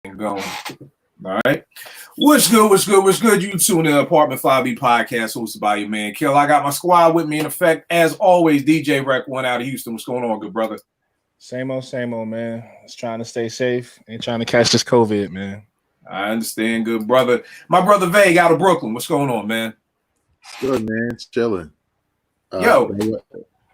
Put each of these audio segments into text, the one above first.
Going. All right. What's good? What's good? What's good? You tune in Apartment 5B podcast hosted by your man Kill. I got my squad with me in effect. As always, DJ Rec, one out of Houston. What's going on, good brother? Same old, man. Just trying to stay safe and trying to catch this COVID, man. I understand, good brother. My brother Vague out of Brooklyn. What's going on, man? Good, man. It's chilling. Yo.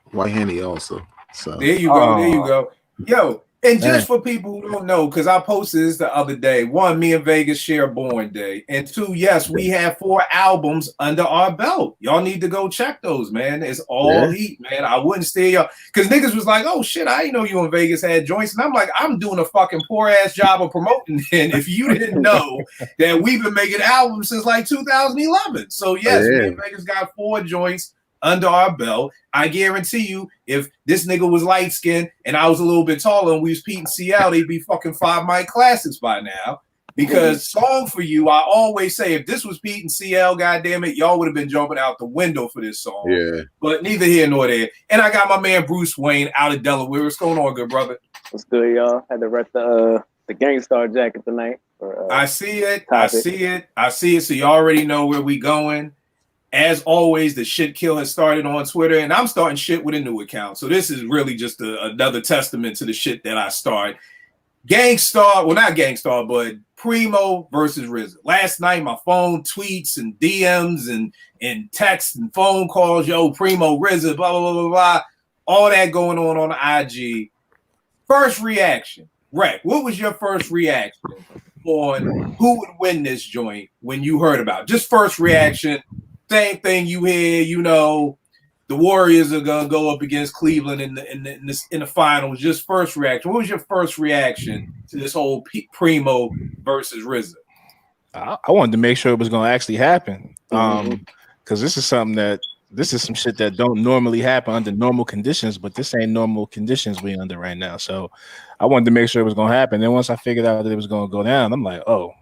White Henny also. So there you go. There you go. Yo. And just for people who don't know, because I posted this the other day, one, me and Vegas share Born Day. And two, yes, we have 4 albums under our belt. Y'all need to go check those, man. It's all heat, man. I wouldn't steer y'all. Because niggas was like, oh, shit, I didn't know you and Vegas had joints. And I'm like, I'm doing a fucking poor-ass job of promoting it if you didn't know that we've been making albums since like 2011. So, yes, me and Vegas got 4 joints under our belt. I guarantee you, if this nigga was light skinned and I was a little bit taller and we was Pete and CL, they'd be fucking 5 mic classics by now. Because Song for You, I always say, if this was Pete and CL, goddamn it, y'all would have been jumping out the window for this song. Yeah. But neither here nor there. And I got my man Bruce Wayne out of Delaware. What's going on, good brother? What's good, y'all? Had to rep the Gangstar jacket tonight. I see it. I see it. I see it. So you already know where we going. As always, the shit kill has started on Twitter, and I'm starting shit with a new account. So this is really just another testament to the shit that I start. Gangstar, well, not Gangstar, but Primo versus RZA. Last night, my phone tweets and DMs and texts and phone calls, yo, Primo, RZA, blah, blah, blah, blah, blah. All that going on the IG. First reaction. Rec, what was your first reaction on who would win this joint when you heard about it? Just first reaction. Same thing you hear, you know, the Warriors are gonna go up against Cleveland in the finals. Just first reaction. What was your first reaction to this whole Primo versus RZA? I wanted to make sure it was gonna actually happen, because this is some shit that don't normally happen under normal conditions, but this ain't normal conditions we under right now. So I wanted to make sure it was gonna happen. Then once I figured out that it was gonna go down, I'm like, oh,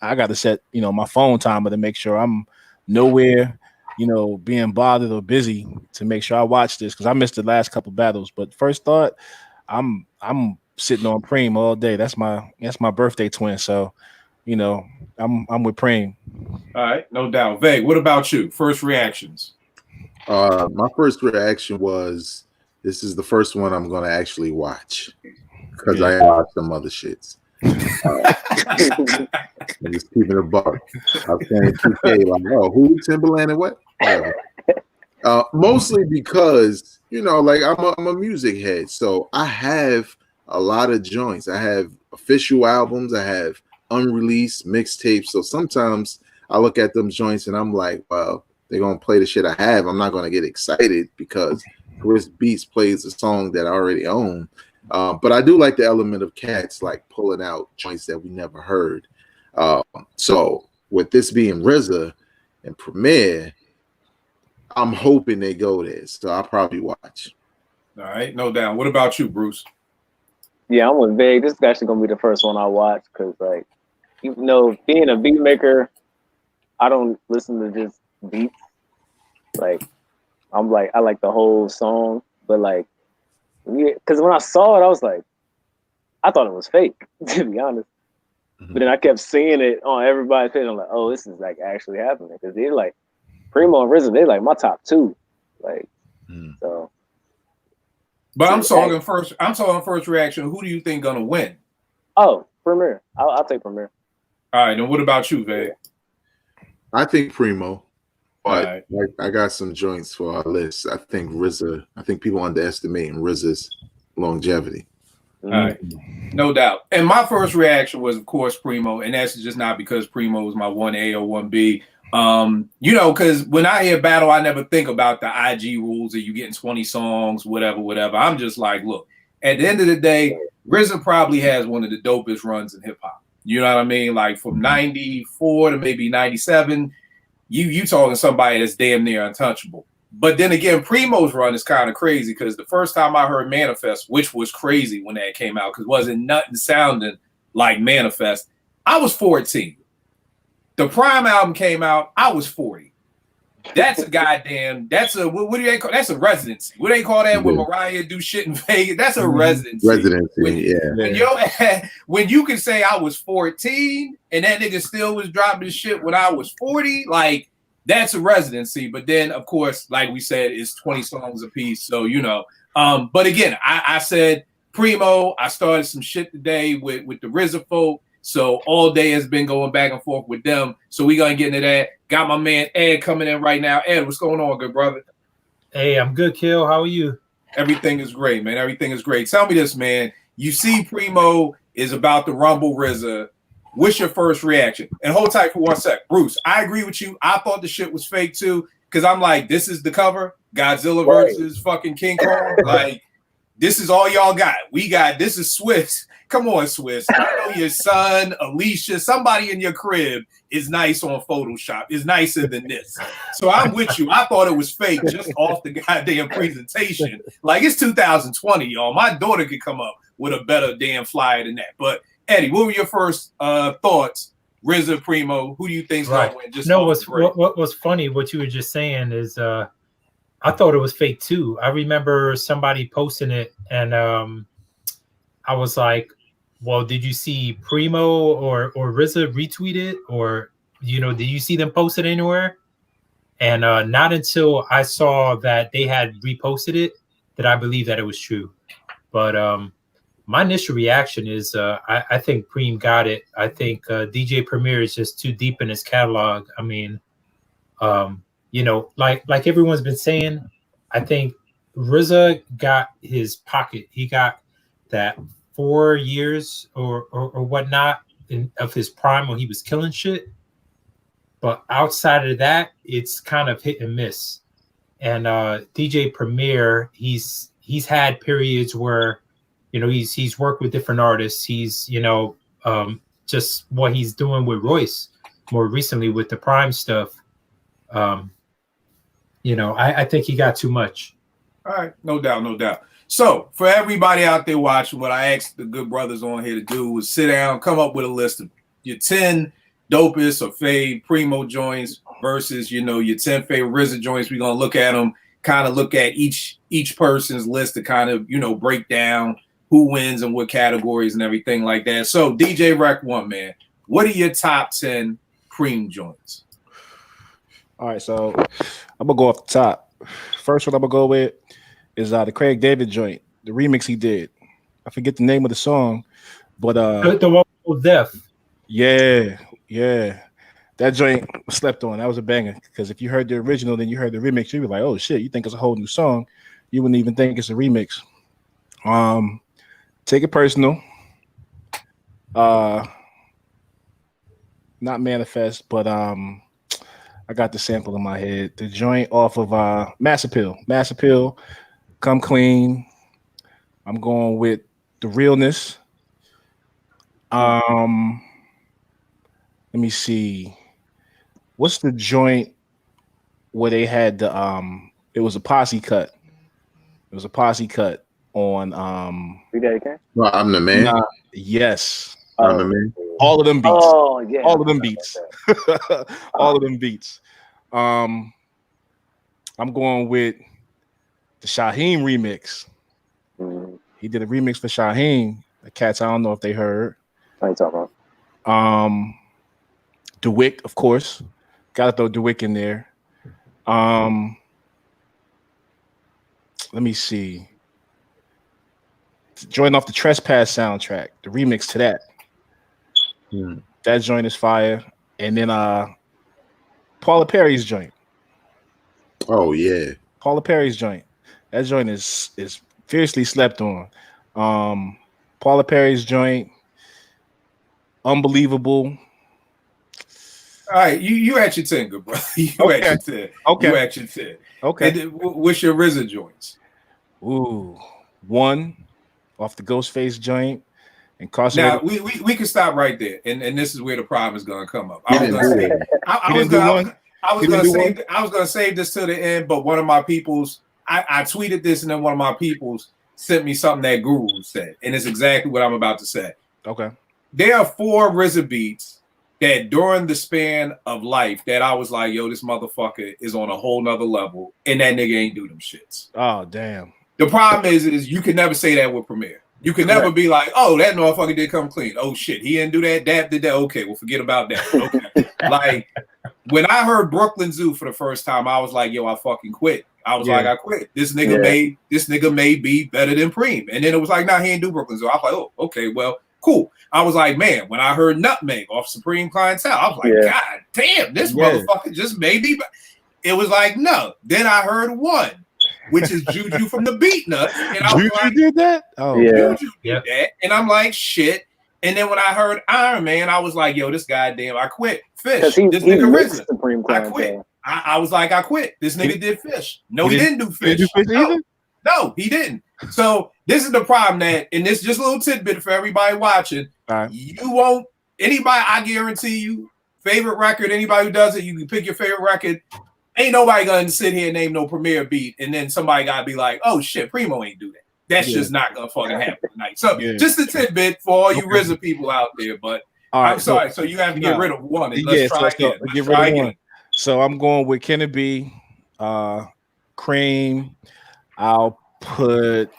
I got to set my phone timer to make sure I'm nowhere, being bothered or busy to make sure I watch this because I missed the last couple battles. But first thought, I'm sitting on Primo all day. That's my birthday twin. So, I'm with Primo. All right, no doubt. Vay, what about you? First reactions? My first reaction was this is the first one I'm gonna actually watch because I watched some other shits. I'm just keeping a buck. I was saying 2K, like, oh, who Timberland and what? Mostly because like I'm a music head, so I have a lot of joints. I have official albums, I have unreleased mixtapes. So sometimes I look at them joints and I'm like, well, they're gonna play the shit I have. I'm not gonna get excited because Chris Beats plays a song that I already own. But I do like the element of cats like pulling out joints that we never heard. So with this being RZA and Premier, I'm hoping they go there. So I'll probably watch. All right, no doubt. What about you, Bruce? Yeah, I'm with Vague. This is actually gonna be the first one I watch because, like, being a beat maker, I don't listen to just beats. Like, I like the whole song, but like. Because when I saw it, I was like, I thought it was fake, to be honest. But then I kept seeing it on everybody's page. I'm like, oh, this is like actually happening. Because they're like, Primo and RZA, they're like my top 2. Like, so. But I'm talking first reaction. Who do you think gonna win? Oh, Premier. I'll take Premier. All right, and what about you, Vay? I think Primo. But I got some joints for our list. I think people underestimate RZA's longevity. All right, no doubt. And my first reaction was, of course, Primo, and that's just not because Primo was my 1A or 1B. Because when I hear battle, I never think about the IG rules that you getting 20 songs, whatever. I'm just like, look, at the end of the day, RZA probably has one of the dopest runs in hip hop. You know what I mean? Like from 94 to maybe 97. You talking somebody that's damn near untouchable. But then again, Primo's run is kind of crazy because the first time I heard Manifest, which was crazy when that came out because it wasn't nothing sounding like Manifest, I was 14. The Prime album came out, I was 40. That's a goddamn. That's a what do they call? That's a residency. What do they call that when Mariah do shit in Vegas? That's a residency. When you can say I was 14 and that nigga still was dropping shit when I was 40, like that's a residency. But then, of course, like we said, it's 20 songs a piece. So you know. But again, I said Primo. I started some shit today with the RZA folk. So all day has been going back and forth with them. So we gonna get into that. Got my man Ed coming in right now. Ed, what's going on, good brother? Hey, I'm good, Kill. How are you? Everything is great, man. Everything is great. Tell me this, man. You see Primo is about to rumble RZA. What's your first reaction? And hold tight for 1 sec. Bruce, I agree with you. I thought the shit was fake too. Because I'm like, this is the cover. Godzilla versus fucking King Kong. Like, this is all y'all got. This is Swiss. Come on, Swiss. I know your son, Alicia, somebody in your crib is nice on Photoshop. Is nicer than this. So I'm with you. I thought it was fake just off the goddamn presentation. Like, it's 2020, y'all. My daughter could come up with a better damn flyer than that. But, Eddie, what were your first thoughts? RZA, Primo, who do you think's going to win? Just what was funny, what you were just saying is I thought it was fake too. I remember somebody posting it and I was like, well, did you see Primo or RZA retweet it? Or, you know, did you see them post it anywhere? And not until I saw that they had reposted it did I believe that it was true. But my initial reaction is I think Preem got it. I think DJ Premier is just too deep in his catalog. I mean, you know, like everyone's been saying, I think RZA got his pocket. He got that 4 years or whatnot of his prime when he was killing shit. But outside of that, it's kind of hit and miss. And DJ Premier, he's had periods where, you know, he's worked with different artists. He's, you know, just what he's doing with Royce more recently with the Prime stuff. You know, I think he got too much. All right, no doubt, no doubt. So for everybody out there watching, what I asked the good brothers on here to do was sit down, come up with a list of your 10 dopest or fave Primo joints versus, you know, your 10 favorite RZA joints. We're gonna look at them, kind of look at each person's list to kind of, you know, break down who wins and what categories and everything like that. So DJ Rec 1, man, what are your top 10 Preem joints? All right, so I'm gonna go off the top. First one I'm gonna go with is the Craig David joint, the remix he did. I forget the name of the song, but the one with Death. Yeah. That joint was slept on. That was a banger. Because if you heard the original, then you heard the remix, you'd be like, oh shit, you think it's a whole new song. You wouldn't even think it's a remix. Take It Personal. Not Manifest, but I got the sample in my head. The joint off of Mass Appeal. Mass Appeal, Come Clean. I'm going with The Realness. Let me see. What's the joint where they had the it was a posse cut. It was a posse cut on Well, I'm the man. Yes. I'm the man. All of them beats. Oh, yeah. All of them beats. All of them beats. I'm going with the Shaheem remix. He did a remix for Shaheem. The cats, I don't know if they heard. What are you talking about? DeWick, of course. Gotta throw DeWick in there. Let me see. Join off the Trespass soundtrack, the remix to that. That joint is fire. And then Paula Perry's joint. Oh yeah. Paula Perry's joint. That joint is fiercely slept on. Paula Perry's joint, Unbelievable. All right, you at your 10, good brother. You at your 10. Okay. You at your 10. Okay. And then, what's your RZA joints? Ooh, one off the Ghostface joint. Now we can stop right there, and this is where the problem is going to come up. I was going to save this till the end, but one of my peoples, I tweeted this, and then one of my peoples sent me something that Guru said, and it's exactly what I'm about to say. Okay. There are 4 RZA beats that during the span of life that I was like, yo, this motherfucker is on a whole nother level, and that nigga ain't do them shits. Oh, damn. The problem is you can never say that with Premier. You can never be like, oh, that motherfucker did come clean. Oh shit, he didn't do that. Dap did that. Okay, well, forget about that. Okay. Like when I heard Brooklyn Zoo for the first time, I was like, yo, I fucking quit. I was like, I quit. This nigga may be better than Preem. And then it was like, nah, he ain't do Brooklyn Zoo. I was like, oh, okay, well, cool. I was like, man, when I heard Nutmeg off Supreme Clientele, I was like, God damn, this motherfucker just made me. It was like, no. Then I heard one, which is Juju from the Beat Nuts. And I was Juju like, did that? Oh, yeah. Juju did that. And I'm like, shit. And then when I heard Iron Man, I was like, yo, this goddamn, I quit. Fish. This nigga RZA. Supreme I quit. I was like, I quit. This nigga did Fish. No, he didn't do Fish. No, he didn't. So this is the problem that, and this is just a little tidbit for everybody watching. Right. You won't, anybody, I guarantee you, favorite record, anybody who does it, you can pick your favorite record. Ain't nobody gonna sit here and name no Premier beat, and then somebody gotta be like, oh shit, Primo ain't do that. That's just not gonna fucking happen tonight. So just a tidbit for all you RZA people out there, but I'm sorry. So you have to get rid of one. And let's try again. Get rid of one. So I'm going with Kennedy, Cream. I'll put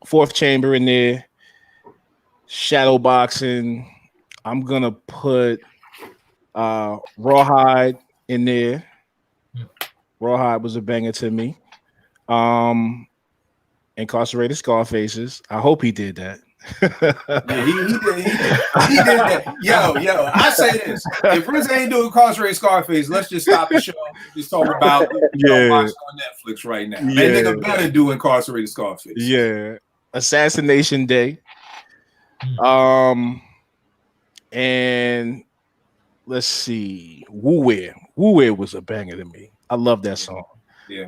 Fourth Chamber in there. Shadow Boxing. I'm gonna put Rawhide in there. Rawhide was a banger to me. Incarcerated Scarfaces. I hope he did that. Yeah, he did that. Yo, I say this. If RZA ain't doing Incarcerated Scarface, let's just stop the show. Just talk about watch on Netflix right now. That nigga better do Incarcerated Scarface. Yeah. Assassination Day. And let's see. Woo Where was a banger to me. I love that song. Yeah.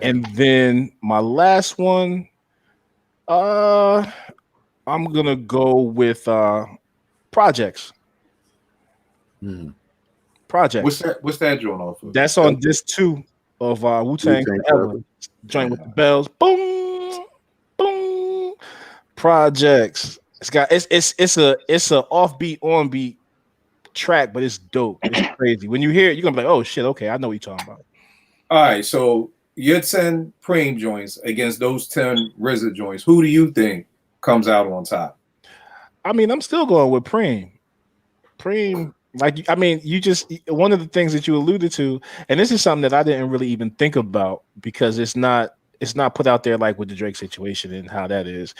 And then my last one, I'm gonna go with Projects. Projects. What's that joint off of? That's on disc 2 of Wu-Tang Forever. Joint with the bells. Boom, boom. Projects. It's a offbeat, on beat track, but it's dope. It's crazy. When you hear it, you're gonna be like, oh shit, okay, I know what you're talking about. All right, so your 10 Preem joints against those 10 RZA joints. Who do you think comes out on top? I mean, I'm still going with Preem. You just, one of the things that you alluded to, and this is something that I didn't really even think about because it's not put out there like with the Drake situation and how that is.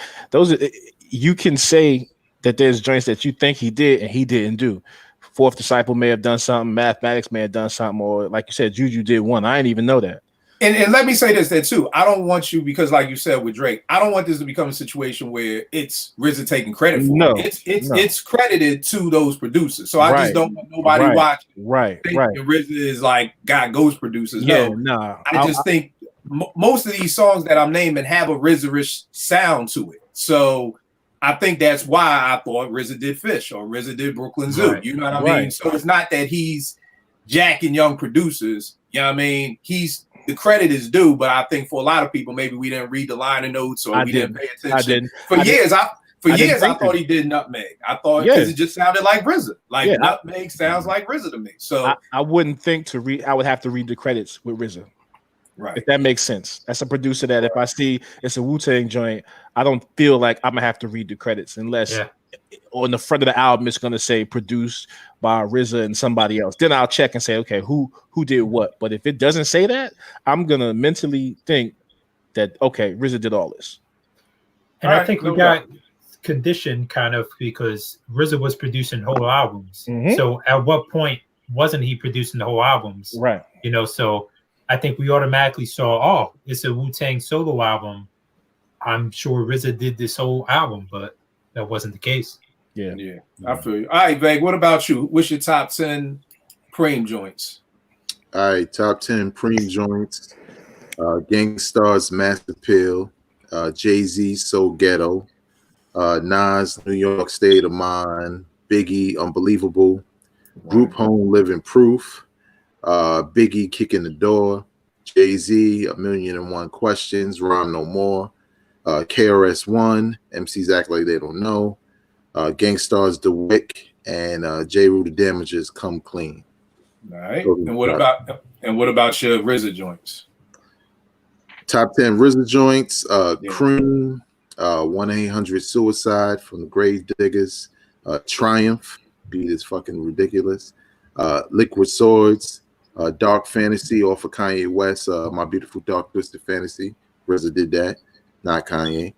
You can say that there's joints that you think he did and he didn't do. Fourth Disciple may have done something, Mathematics may have done something, or like you said, Juju did one. I didn't even know that. And let me say this there too. I don't want you, because like you said with Drake, I don't want this to become a situation where it's RZA taking credit for it. It's credited to those producers. So I just don't want nobody watching. RZA is like got ghost producers. I just think most of these songs that I'm naming have a RZA-ish sound to it. So I think that's why I thought RZA did Fish or RZA did Brooklyn Zoo. You know what I mean? So it's not that he's jacking young producers. You know what I mean? The credit is due, but I think for a lot of people, maybe we didn't read the liner notes or we didn't pay attention. For years, I thought he did Nutmeg. I thought because it just sounded like RZA. Nutmeg sounds like RZA to me. So I wouldn't think to read. I would have to read the credits with RZA. Right. If that makes sense. That's a producer that if I see it's a Wu-Tang joint, I don't feel like I'm gonna have to read the credits unless on the front of the album it's gonna say produced by RZA and somebody else. Then I'll check and say, okay, who did what? But if it doesn't say that, I'm gonna mentally think that okay, RZA did all this. And I think we got conditioned kind of because RZA was producing whole albums. So at what point wasn't he producing the whole albums? Right. You know, so I think we automatically saw, oh, it's a Wu-Tang solo album. I'm sure RZA did this whole album, but that wasn't the case. Yeah. I feel you. All right, Veg, what about you? What's your top 10 Preem joints? All right, top 10 Preem joints. Gangstar's Master Pill, Jay-Z, So Ghetto, Nas, New York State of Mind, Biggie, Unbelievable, Group Home, Living Proof, Biggie, Kicking the Door, Jay-Z, A Million and One Questions, Rhyme No More, KRS-One, MCs Act Like They Don't Know, Gangstar's The Wick, and J. Rue the Damages, Come Clean. All right. And what about your RZA joints? Top 10 RZA joints, Cream, 1-800-Suicide from the Grave Diggers, Triumph, beat is fucking ridiculous, Liquid Swords, Dark Fantasy off of Kanye West, My Beautiful Dark Twisted Fantasy. RZA did that, not Kanye.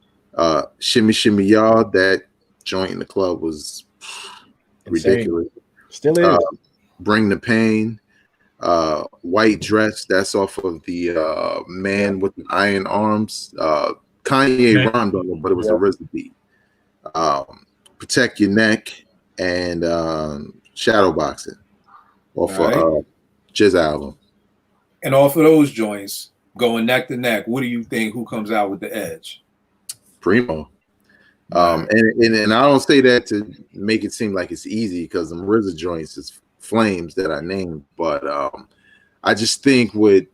Shimmy Shimmy Y'all, that joint in the club was ridiculous. Still is. Bring the Pain, White Dress, that's off of the Man with the Iron Arms. Kanye rhymed on it, but it was a RZA beat. Protect Your Neck and Shadowboxing off of Jizz album. And off of those joints, going neck to neck, what do you think? Who comes out with the edge? Primo. And I don't say that to make it seem like it's easy, because them RZA joints is flames that I named, but I just think with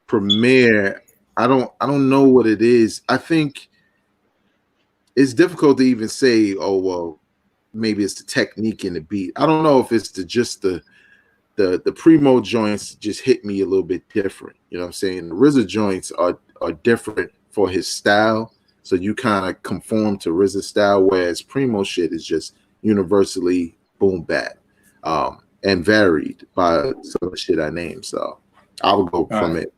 Premier, I don't know what it is. I think it's difficult to even say, oh well, maybe it's the technique in the beat. I don't know if it's the Primo joints just hit me a little bit different. You know what I'm saying? The RZA joints are different for his style, so you kind of conform to RZA style, whereas Primo shit is just universally boom bap, and varied by some of the shit I named. So I would go from it.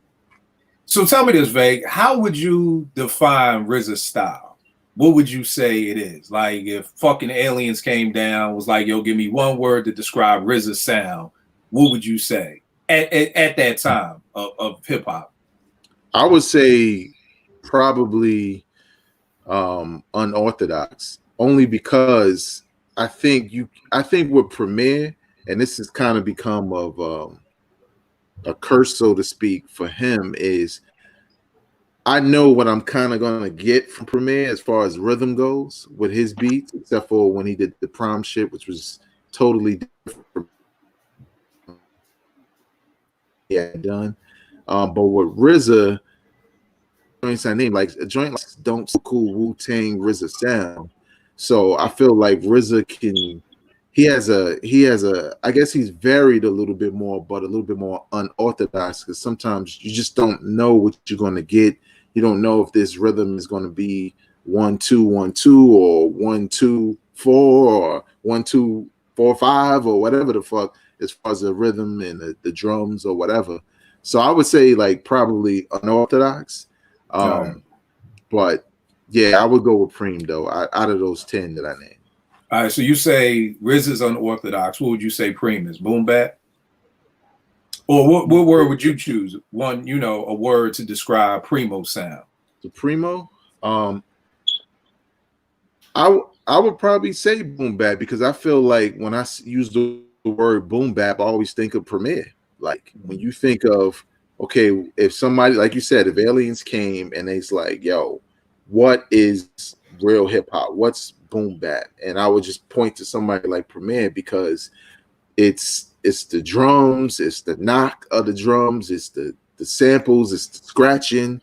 So tell me this, Vague. How would you define RZA's style? What would you say it is? Like if fucking aliens came down, was like, yo, give me one word to describe RZA's sound, what would you say at that time of hip hop? I would say probably unorthodox, only because I think with Premier, and this has kind of become of a curse, so to speak, for him, is I know what I'm kind of going to get from Premier as far as rhythm goes with his beats, except for when he did the Prom shit, which was totally different. Yeah, done. But with RZA, joints I name, like a joint like Don't So Cool, Wu-Tang, RZA sound. So I feel like RZA he has a I guess he's varied a little bit more, but a little bit more unorthodox, because sometimes you just don't know what you're going to get. You don't know if this rhythm is going to be 1-2-1-2 or 1-2-4 or 1-2-4-5 or whatever the fuck, as far as the rhythm and the drums or whatever. So I would say like probably unorthodox. But yeah, I would go with Preem though, out of those 10 that I named. All right, so you say RZA's unorthodox. What would you say Preem is? Boom bap? Or what word would you choose? One, a word to describe Primo's sound. The Primo, I would probably say boom bap, because I feel like when I use the word boom bap, I always think of Premier. Like when you think of, okay, if somebody, like you said, if aliens came and they's like, yo, what is real hip hop? What's boom bap? And I would just point to somebody like Premier, because it's the drums, it's the knock of the drums, it's the samples, it's the scratching.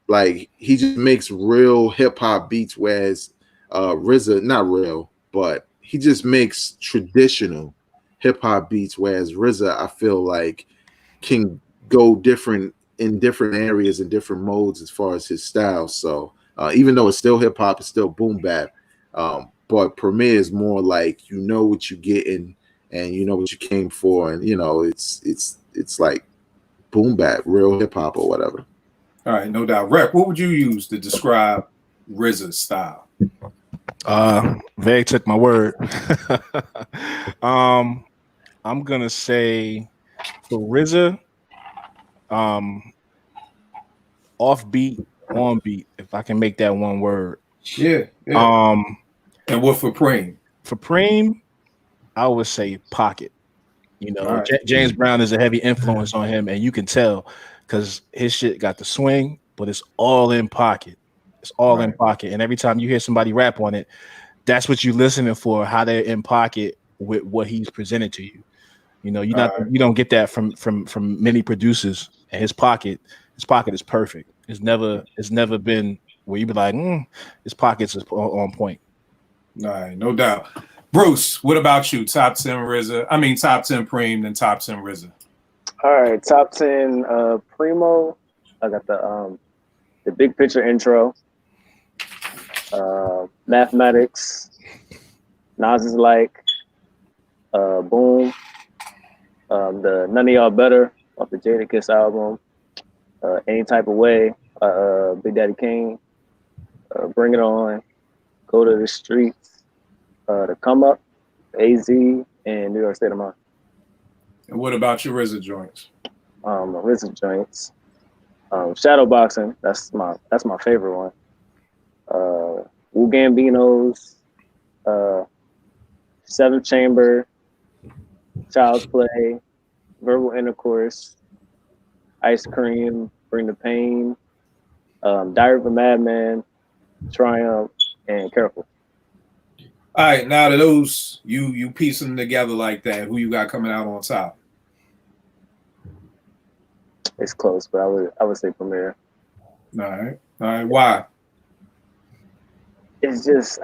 Like he just makes real hip hop beats, whereas RZA, not real, but he just makes traditional hip hop beats, whereas RZA, I feel like, can go different in different areas and different modes as far as his style. So even though it's still hip hop, it's still boom bap. But Premier is more like, what you getting and you know what you came for, and it's like boom bap, real hip hop or whatever. All right, no doubt. Rep, what would you use to describe RZA's style? Vague took my word. I'm gonna say for RZA, offbeat, on beat, if I can make that one word. Yeah. And what for Preem? For Preem, I would say pocket. Right. James Brown is a heavy influence on him, and you can tell because his shit got the swing, but it's all in pocket. It's all in pocket, and every time you hear somebody rap on it, that's what you're listening for, how they're in pocket with what he's presented to you. You don't get that from many producers. And his pocket is perfect. It's never been where you be like, his pockets is on point. All right, no doubt. Bruce, what about you? Top 10 RZA. I mean, top 10 Preem, then top 10 RZA. All right, top 10 Primo. I got the big picture intro. Mathematics. Nas is like. Boom. The None of Y'all Better off the Jadakiss album. Any Type of Way. Big Daddy Kane. Bring It On. Go to the Streets. The Come Up. AZ and New York State of Mind. And what about your RZA joints? RZA joints. Shadow Boxing. That's my favorite one. Wu Gambino's. Seventh Chamber. Child's Play. Verbal Intercourse. Ice Cream. Bring the Pain. Diary of a Madman. Triumph and Careful. All right, now to those, you piece them together like that. Who you got coming out on top? It's close, but I would say Premier. All right. Why? It's just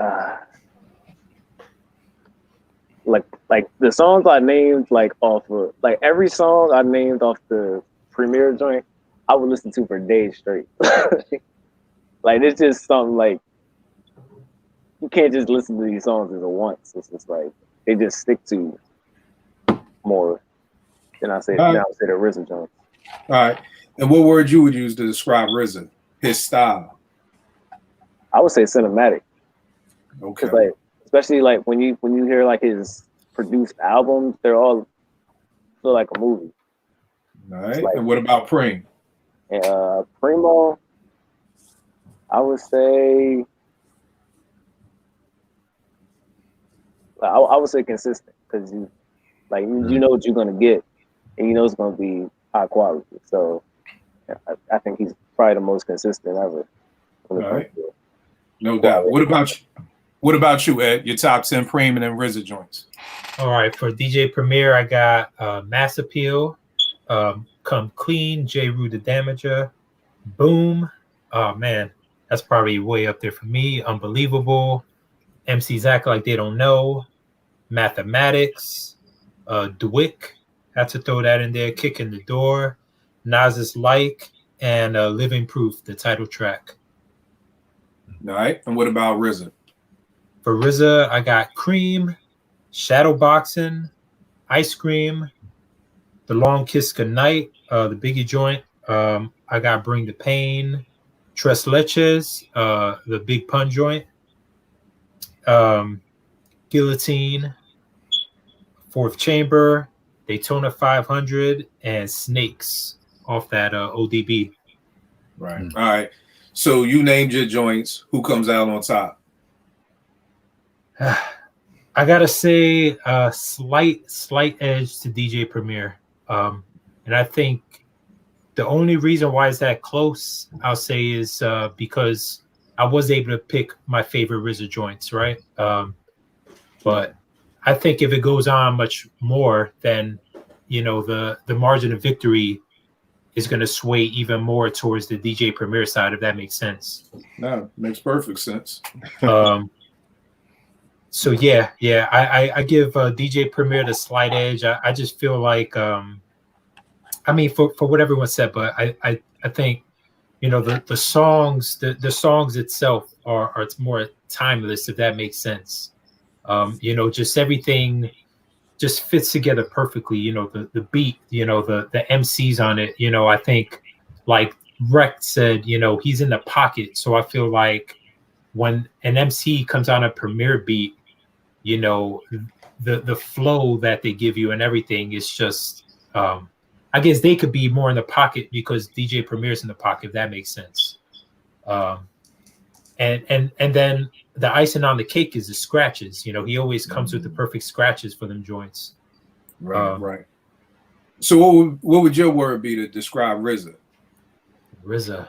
like the songs I named like off of like every song I named off the Premier joint, I would listen to for days straight. Like it's just something like you can't just listen to these songs as a once. It's just like they just stick to more than I say the RZA joint. All right. And what word you would use to describe RZA? His style. I would say cinematic. Okay. Like, especially like when you hear like his produced albums, they're all feel like a movie. All right. Like, and what about Preem? Primo, I would say I would say consistent because you know what you're gonna get and you know it's gonna be high quality. So I think he's probably the most consistent ever. All right. No doubt. What about you, Ed? Your top 10 Preem and then RZA joints. All right, for DJ Premier, I got Mass Appeal, Come Clean, J. Rue the Damager, Boom. Oh man, that's probably way up there for me. Unbelievable. MCs Act Like They Don't Know, Mathematics, Dwick. Had to throw that in there. Kick in the Door, Nas's Like, and Living Proof, the title track. All right. And what about RZA? For RZA, I got Cream, Shadow Boxing, Ice Cream, The Long Kiss Goodnight, the Biggie joint. I got Bring the Pain, Tres Leches, the Big Pun joint, Guillotine, Fourth Chamber, Daytona 500, and Snakes off that ODB. Right. All right. So you named your joints. Who comes out on top? I gotta say, slight edge to DJ Premier, and I think the only reason why it's that close, I'll say, is because I was able to pick my favorite RZA joints, right? But I think if it goes on much more, then the margin of victory is going to sway even more towards the DJ Premier side, if that makes sense. No, makes perfect sense. So yeah, I give DJ Premier the slight edge. I just feel like, I mean, for what everyone said, but I think, the songs, the songs itself are more timeless, if that makes sense. Just everything just fits together perfectly. The beat, the MCs on it. I think like Rec said, he's in the pocket. So I feel like when an MC comes on a Premier beat, the flow that they give you and everything is just, I guess they could be more in the pocket because DJ Premier's in the pocket, if that makes sense. And then the icing on the cake is the scratches. He always comes with the perfect scratches for them joints. Right, right. So what would your word be to describe RZA? RZA,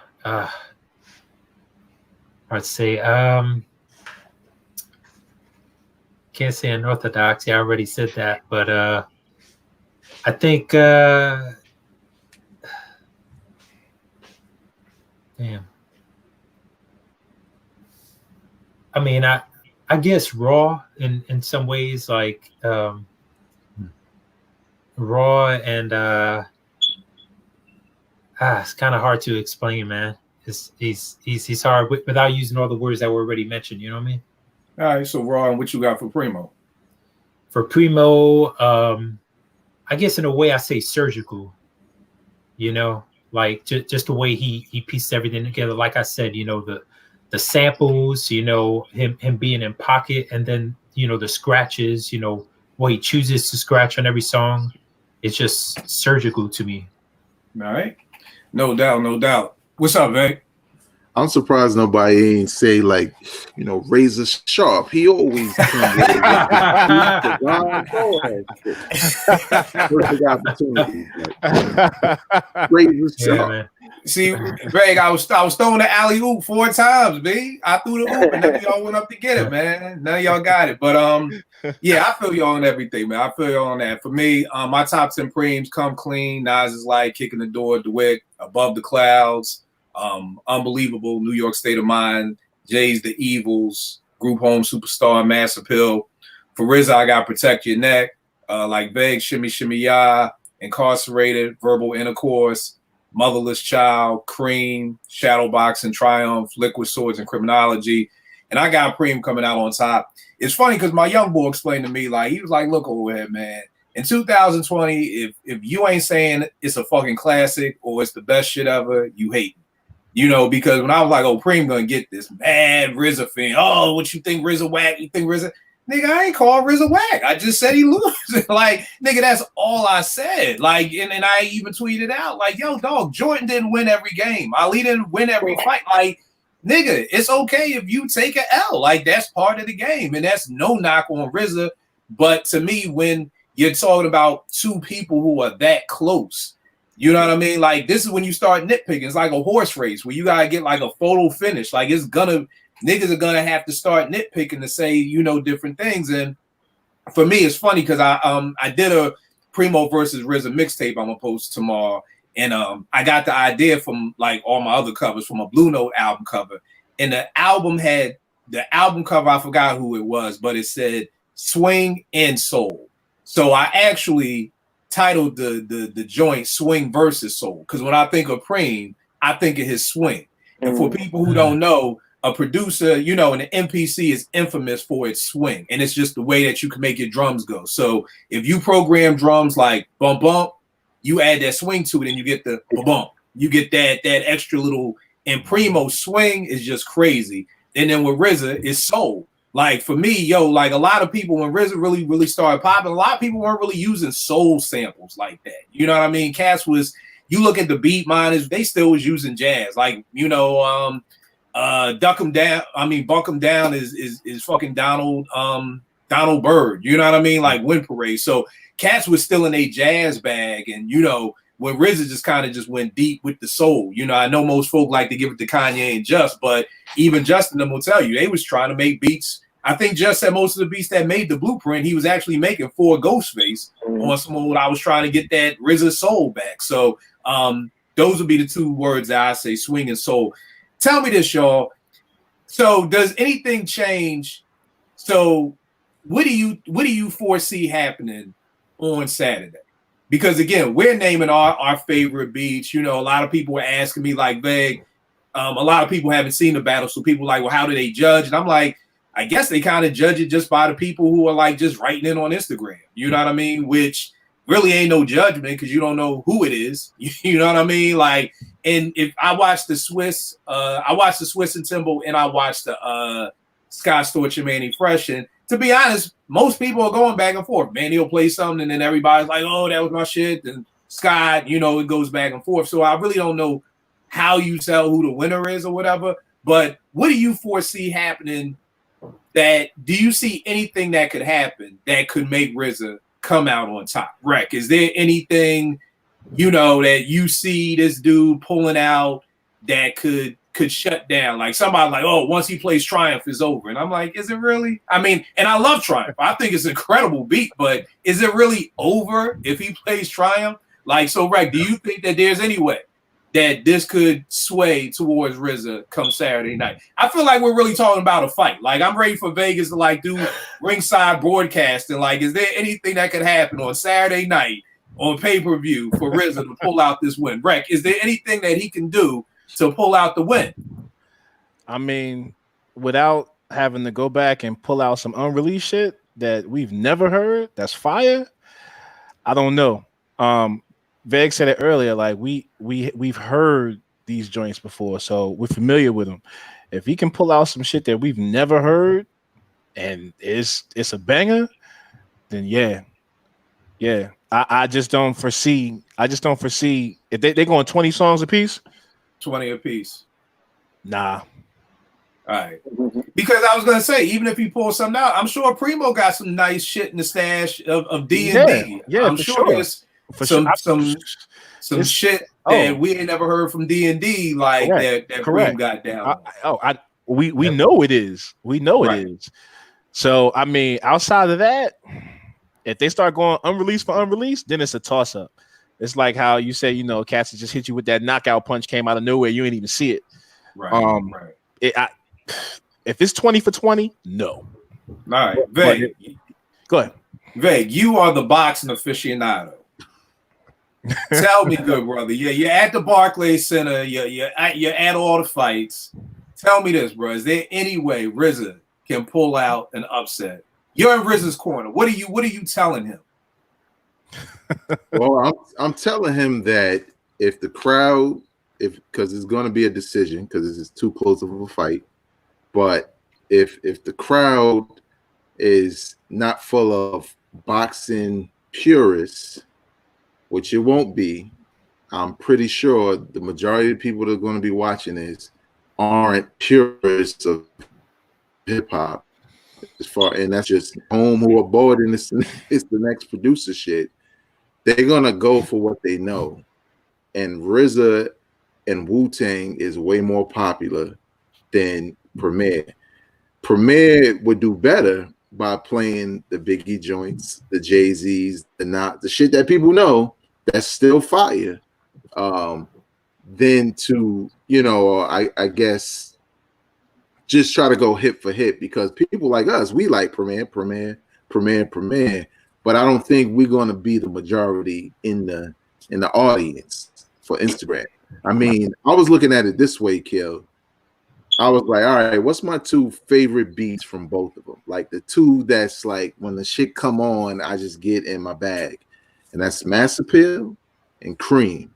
I'd say can't say unorthodox. Yeah, I already said that, but I think damn. I mean, I guess raw in some ways, like raw and it's kind of hard to explain, man. He's hard without using all the words that were already mentioned. You know what I mean? All right, so Raw, and what you got for Primo? For Primo, I guess in a way I say surgical. You know, like just the way he pieced everything together. Like I said, you know, the samples, you know, him being in pocket, and then you know the scratches, you know, what he chooses to scratch on every song. It's just surgical to me. All right, no doubt, no doubt. What's up, Vic? I'm surprised nobody ain't say like, you know, razor sharp. He always come with it. Perfect opportunity. Like, razor sharp. Yeah, man. See, Greg, I was throwing the alley oop 4 times, B. I threw the oop, and none of y'all went up to get it, man. None of y'all got it, but yeah, I feel y'all on everything, man. I feel y'all on that. For me, my top 10 preems: Come Clean, Nas is Like, Kicking the Door, DeWitt, Above the Clouds, Unbelievable, New York State of Mind, Jay's The Evils, Group Home Superstar, Mass Appeal. For RZA, I got Protect Your Neck, like Beg, Shimmy Shimmy Ya, Incarcerated, Verbal Intercourse, Motherless Child, Cream, Shadowbox and Triumph, Liquid Swords and Criminology. And I got Preem coming out on top. It's funny because my young boy explained to me, like, he was like, look over here, man. In 2020, if you ain't saying it's a fucking classic or it's the best shit ever, you hate me. You know, because when I was like, oh, Preem gonna get this mad RZA fan. Oh, what you think RZA whack? You think RZA? Nigga, I ain't called RZA whack. I just said he loses. Like, nigga, that's all I said. Like, and I even tweeted out, like, yo, dog, Jordan didn't win every game. Ali didn't win every fight. Like, nigga, it's okay if you take an L. Like, that's part of the game. And that's no knock on RZA. But to me, when you're talking about two people who are that close, you know what I mean? Like, this is when you start nitpicking. It's like a horse race where you gotta get like a photo finish. Like, niggas are gonna have to start nitpicking to say, you know, different things. And for me, it's funny because I did a Primo versus RZA mixtape I'm gonna post tomorrow, and I got the idea from like all my other covers from a Blue Note album cover, and the album cover, I forgot who it was, but it said Swing and Soul. So I actually titled the joint Swing versus Soul, because when I think of Preem, I think of his swing. And for people who don't know, a producer, you know, and the MPC is infamous for its swing, and it's just the way that you can make your drums go. So if you program drums like bump bump, you add that swing to it, and you get the bump. You get that extra little. And Primo swing is just crazy. And then with RZA, it's soul. Like for me, yo, like a lot of people when RZA really started popping, a lot of people weren't really using soul samples like that. You know what I mean? Cats was. You look at the beat miners, they still was using jazz. Like, you know, Duck 'em Down. I mean, Buck 'em Down is fucking Donald Byrd. You know what I mean? Like Wind Parade. So cats was still in a jazz bag, and you know when RZA just kind of just went deep with the soul. You know, I know most folk like to give it to Kanye and Just, but even Justin them will tell you they was trying to make beats. I think Just said most of the beats that made the Blueprint, he was actually making for Ghostface on some old. I was trying to get that RZA soul back. So those would be the two words that I say: swing and soul. Tell me this, y'all. So does anything change? So what do you foresee happening on Saturday? Because again, we're naming our favorite beats. You know, a lot of people were asking me like, Veg, a lot of people haven't seen the battle. So people are like, well, how do they judge? And I'm like, I guess they kind of judge it just by the people who are like just writing in on Instagram. You know what I mean? Which really ain't no judgment because you don't know who it is. You know what I mean? Like, and if I watched the Swiss and Timbo, and I watched the Scott Storch and Manny Fresh, and to be honest, most people are going back and forth. Manny will play something, and then everybody's like, "Oh, that was my shit." And Scott, you know, it goes back and forth. So I really don't know how you tell who the winner is or whatever. But what do you foresee happening? Do you see anything that could happen that could make RZA come out on top? Rec, is there anything, you know, that you see this dude pulling out that could shut down? Like somebody like, oh, once he plays Triumph, is over. And I'm like, is it really? I mean, and I love Triumph. I think it's an incredible beat, but is it really over if he plays Triumph? Like, so Rec, do you think that there's any way that this could sway towards RZA come Saturday night? I feel like we're really talking about a fight. Like, I'm ready for Vegas to like do ringside broadcasting. Like, is there anything that could happen on Saturday night on pay-per-view for RZA to pull out this win? Rec, is there anything that he can do to pull out the win? I mean, without having to go back and pull out some unreleased shit that we've never heard, that's fire. I don't know. Veg said it earlier, like we've heard these joints before, so we're familiar with them. If he can pull out some shit that we've never heard and it's a banger, then yeah. I just don't foresee if they're going 20 songs a piece. 20 a piece. Nah. All right. Because I was gonna say, even if he pulls something out, I'm sure Primo got some nice shit in the stash of D&D. Yeah, I'm sure there's some shit that we ain't never heard from D&D like that Primo got down. We know it is. We know it is. So I mean, outside of that, if they start going unreleased for unreleased, then it's a toss up. It's like how you say, cats just hit you with that knockout punch, came out of nowhere, you ain't even see it. Right. If it's 20 for 20, no. All right, Veg. Go ahead. Veg, you are the boxing aficionado. Tell me, good brother. You're at the Barclays Center. You're at all the fights. Tell me this, bro. Is there any way RZA can pull out an upset? You're in RZA's corner. What are you telling him? Well, I'm telling him that if the crowd, because it's going to be a decision, because this is too close of a fight, but if the crowd is not full of boxing purists, which it won't be, I'm pretty sure the majority of the people that are going to be watching this aren't purists of hip hop. And that's just home who are bored and it's the next producer shit. They're gonna go for what they know, and RZA and Wu-Tang is way more popular than Premier. Premier would do better by playing the Biggie joints, the Jay-Z's, the shit that people know that's still fire. Than to, I guess just try to go hit for hit, because people like us, we like Premier, but I don't think we're going to be the majority in the audience for Instagram. I mean, I was looking at it this way, Kill. I was like, all right, what's my two favorite beats from both of them? Like the two that's like when the shit come on, I just get in my bag. And that's Mass Appeal and Cream.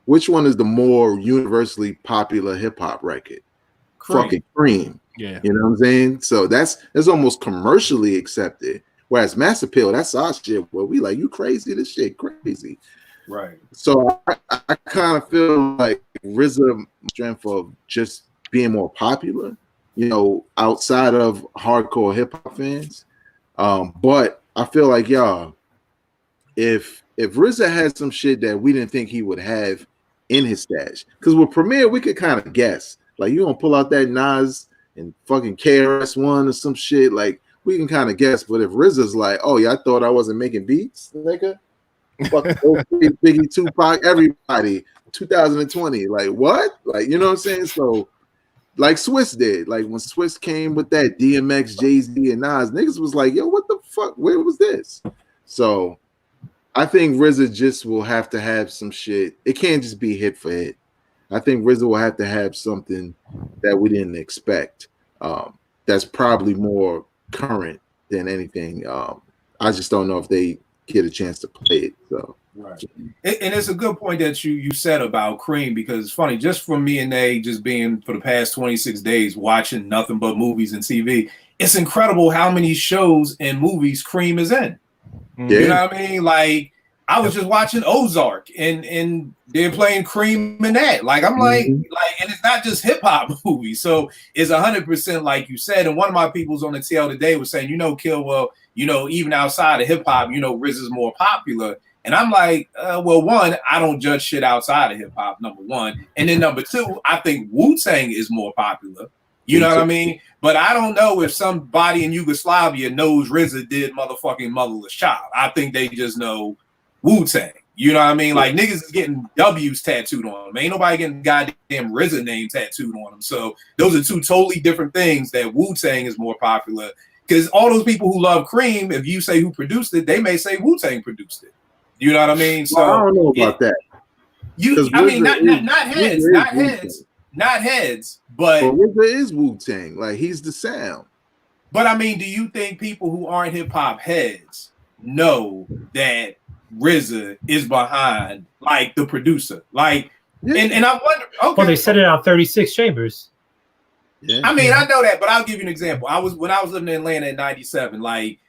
Which one is the more universally popular hip hop record? Fucking Cream. Yeah. You know what I'm saying? So that's almost commercially accepted. Whereas Mass Appeal, that's our shit where we like, you crazy, this shit crazy. Right. So I kind of feel like RZA strength of just being more popular, outside of hardcore hip hop fans. But I feel like if RZA had some shit that we didn't think he would have in his stash, because with Premier we could kind of guess, like you gonna pull out that Nas and fucking KRS-One or some shit, like we can kind of guess. But if RZA's like, oh yeah, I thought I wasn't making beats, nigga. Fucking Biggie, Tupac, everybody, 2020, like what? Like, you know what I'm saying? So like Swiss did, like when Swiss came with that DMX, Jay-Z, and Nas, niggas was like, yo, what the fuck? Where was this? So I think RZA just will have to have some shit. It can't just be hit for hit. I think RZA will have to have something that we didn't expect. That's probably more current than anything. I just don't know if they get a chance to play it. So right. And it's a good point that you said about Cream, because it's funny, just from me and they just being for the past 26 days watching nothing but movies and TV, it's incredible how many shows and movies Cream is in. Yeah. You know what I mean? Like I was just watching Ozark and they're playing Cream in that. Like I'm like, and it's not just hip hop movies. So it's 100% like you said. And one of my people's on the TL today was saying, Kill, well, even outside of hip hop, RZA's more popular. And I'm like, well, one, I don't judge shit outside of hip hop, number one. And then number two, I think Wu-Tang is more popular. You know what I mean? But I don't know if somebody in Yugoslavia knows RZA did motherfucking Motherless Child. I think they just know Wu-Tang. You know what I mean? Like niggas is getting W's tattooed on them. Ain't nobody getting goddamn RZA name tattooed on them. So those are two totally different things that Wu-Tang is more popular. Because all those people who love Cream, if you say who produced it, they may say Wu-Tang produced it. You know what I mean? So I don't know about that. Not heads, but RZA is Wu-Tang. Like he's the sound. But I mean, do you think people who aren't hip hop heads know that RZA is behind like the producer? Like, yeah. and I wonder. Okay, well, they said it on 36 Chambers. Yeah. I mean, I know that, but I'll give you an example. When I was living in Atlanta in '97, like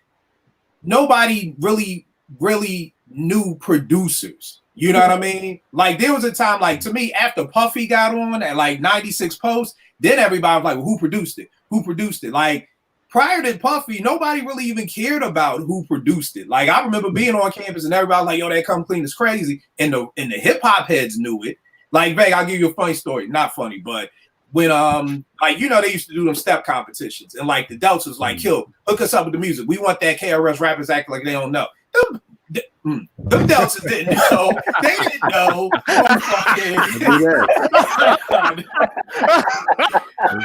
nobody really knew producers. You know what I mean? Like there was a time, like to me, after Puffy got on at like 96 Post, then everybody was like, well, who produced it? Who produced it? Like prior to Puffy, nobody really even cared about who produced it. Like I remember being on campus and everybody was like, yo, that Come Clean is crazy. And the hip hop heads knew it. Like, Veg, I'll give you a funny story. Not funny, but when like you know they used to do them step competitions and like the Delts was like, yo, hook us up with the music. We want that KRS rappers acting like they don't know. Them Deltas didn't know. They didn't know.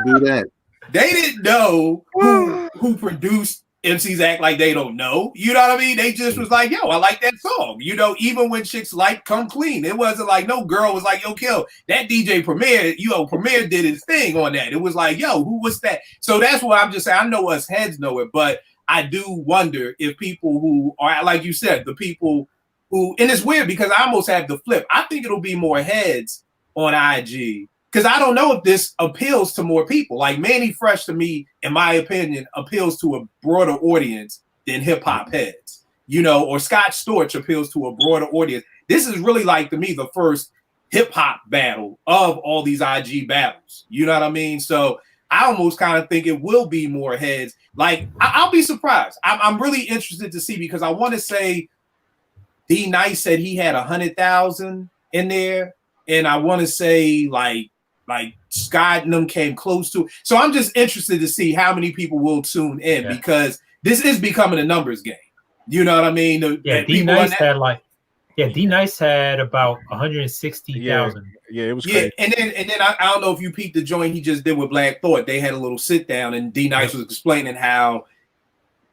Do that. They didn't know who produced MCs act like they don't know. You know what I mean? They just was like, yo, I like that song. You know, even when chicks like Come Clean, it wasn't like no girl was like, yo, Kill, that DJ Premier, Premier did his thing on that. It was like, yo, who was that? So that's what I'm just saying. I know us heads know it, but I do wonder if people who are, like you said, the people who, and it's weird because I almost have the flip. I think it'll be more heads on IG because I don't know if this appeals to more people. Like Manny Fresh, to me, in my opinion, appeals to a broader audience than hip hop heads, you know, or Scott Storch appeals to a broader audience. This is really like, to me, the first hip hop battle of all these IG battles. You know what I mean? So I almost kind of think it will be more heads. Like, I'll be surprised. I'm really interested to see because I want to say D Nice said he had 100,000 in there. And I want to say like Scott and them came close to it. So I'm just interested to see how many people will tune in because this is becoming a numbers game. You know what I mean? D Nice had D Nice had about 160,000. Yeah, it was crazy. And then I don't know if you peeped the joint he just did with Black Thought. They had a little sit down and D Nice was explaining how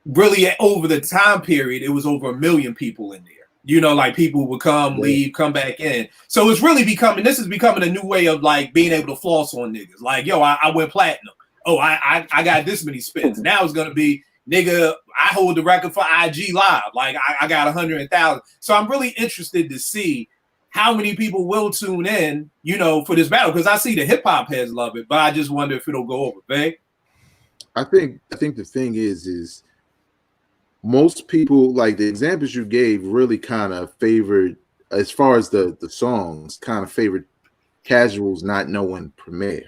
really over the time period it was over 1 million people in there. You know, like people would come, leave, come back in. So it's really becoming a new way of like being able to floss on niggas. Like, yo, I went platinum. Oh, I got this many spins. Now it's gonna be, nigga, I hold the record for IG Live. Like I got 100,000. So I'm really interested to see how many people will tune in, you know, for this battle. Because I see the hip hop heads love it, but I just wonder if it'll go over, babe. I think the thing is most people, like the examples you gave, really kind of favored, as far as the songs, kind of favored casuals not knowing Premier.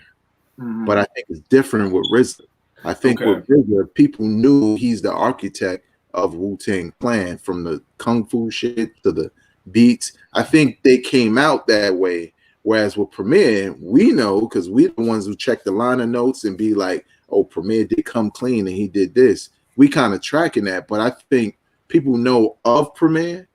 Mm-hmm. But I think it's different with RZA. I think with RZA, people knew he's the architect of Wu-Tang Clan, from the kung fu shit to the beats. I think they came out that way. Whereas with Premier, we know because we're the ones who check the liner notes and be like, oh, Premier did Come Clean and he did this. We kind of tracking that, but I think people know of Premier,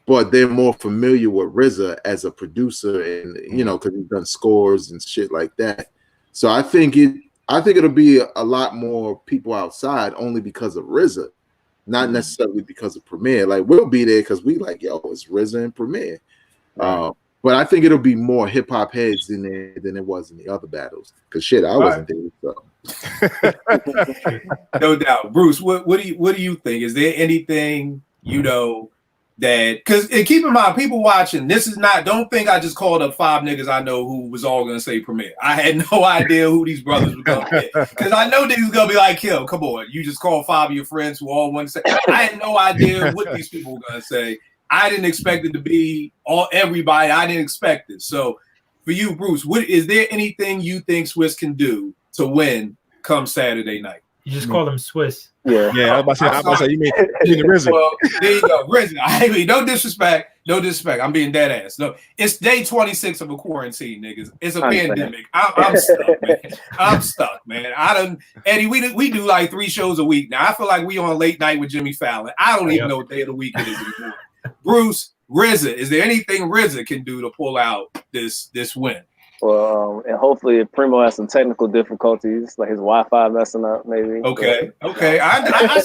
but they're more familiar with RZA as a producer, and you know, because he's done scores and shit like that. So I think it'll be a lot more people outside only because of RZA, not necessarily because of Premier. Like we'll be there because we like, yo, it's RZA and Premier. Right. But I think it'll be more hip hop heads in there than it was in the other battles. Cause shit, I wasn't there. So. No doubt, Bruce. What do you think? Is there anything you know that? Because keep in mind, people watching this is not. Don't think I just called up 5 niggas I know who was all gonna say Premier. I had no idea who these brothers were gonna be. Because I know niggas gonna be like, Kill, come on, you just called 5 of your friends who all want to say. I had no idea what these people were gonna say. I didn't expect it to be everybody. I didn't expect it. So for you, Bruce, is there anything you think Swiss can do to win come Saturday night? You just call them Swiss. Yeah. I was about to say you mean the RZA. Well, there you go, RZA. I mean, no disrespect. I'm being dead ass. No, it's day 26 of a quarantine, niggas. It's a pandemic. I'm stuck, man. I'm stuck, man. Eddie, we do like 3 shows a week now. I feel like we on late night with Jimmy Fallon. I don't even know what day of the week it is anymore. Bruce, RZA, is there anything RZA can do to pull out this win? Well, and hopefully if Primo has some technical difficulties, like his Wi-Fi messing up, maybe. Okay. I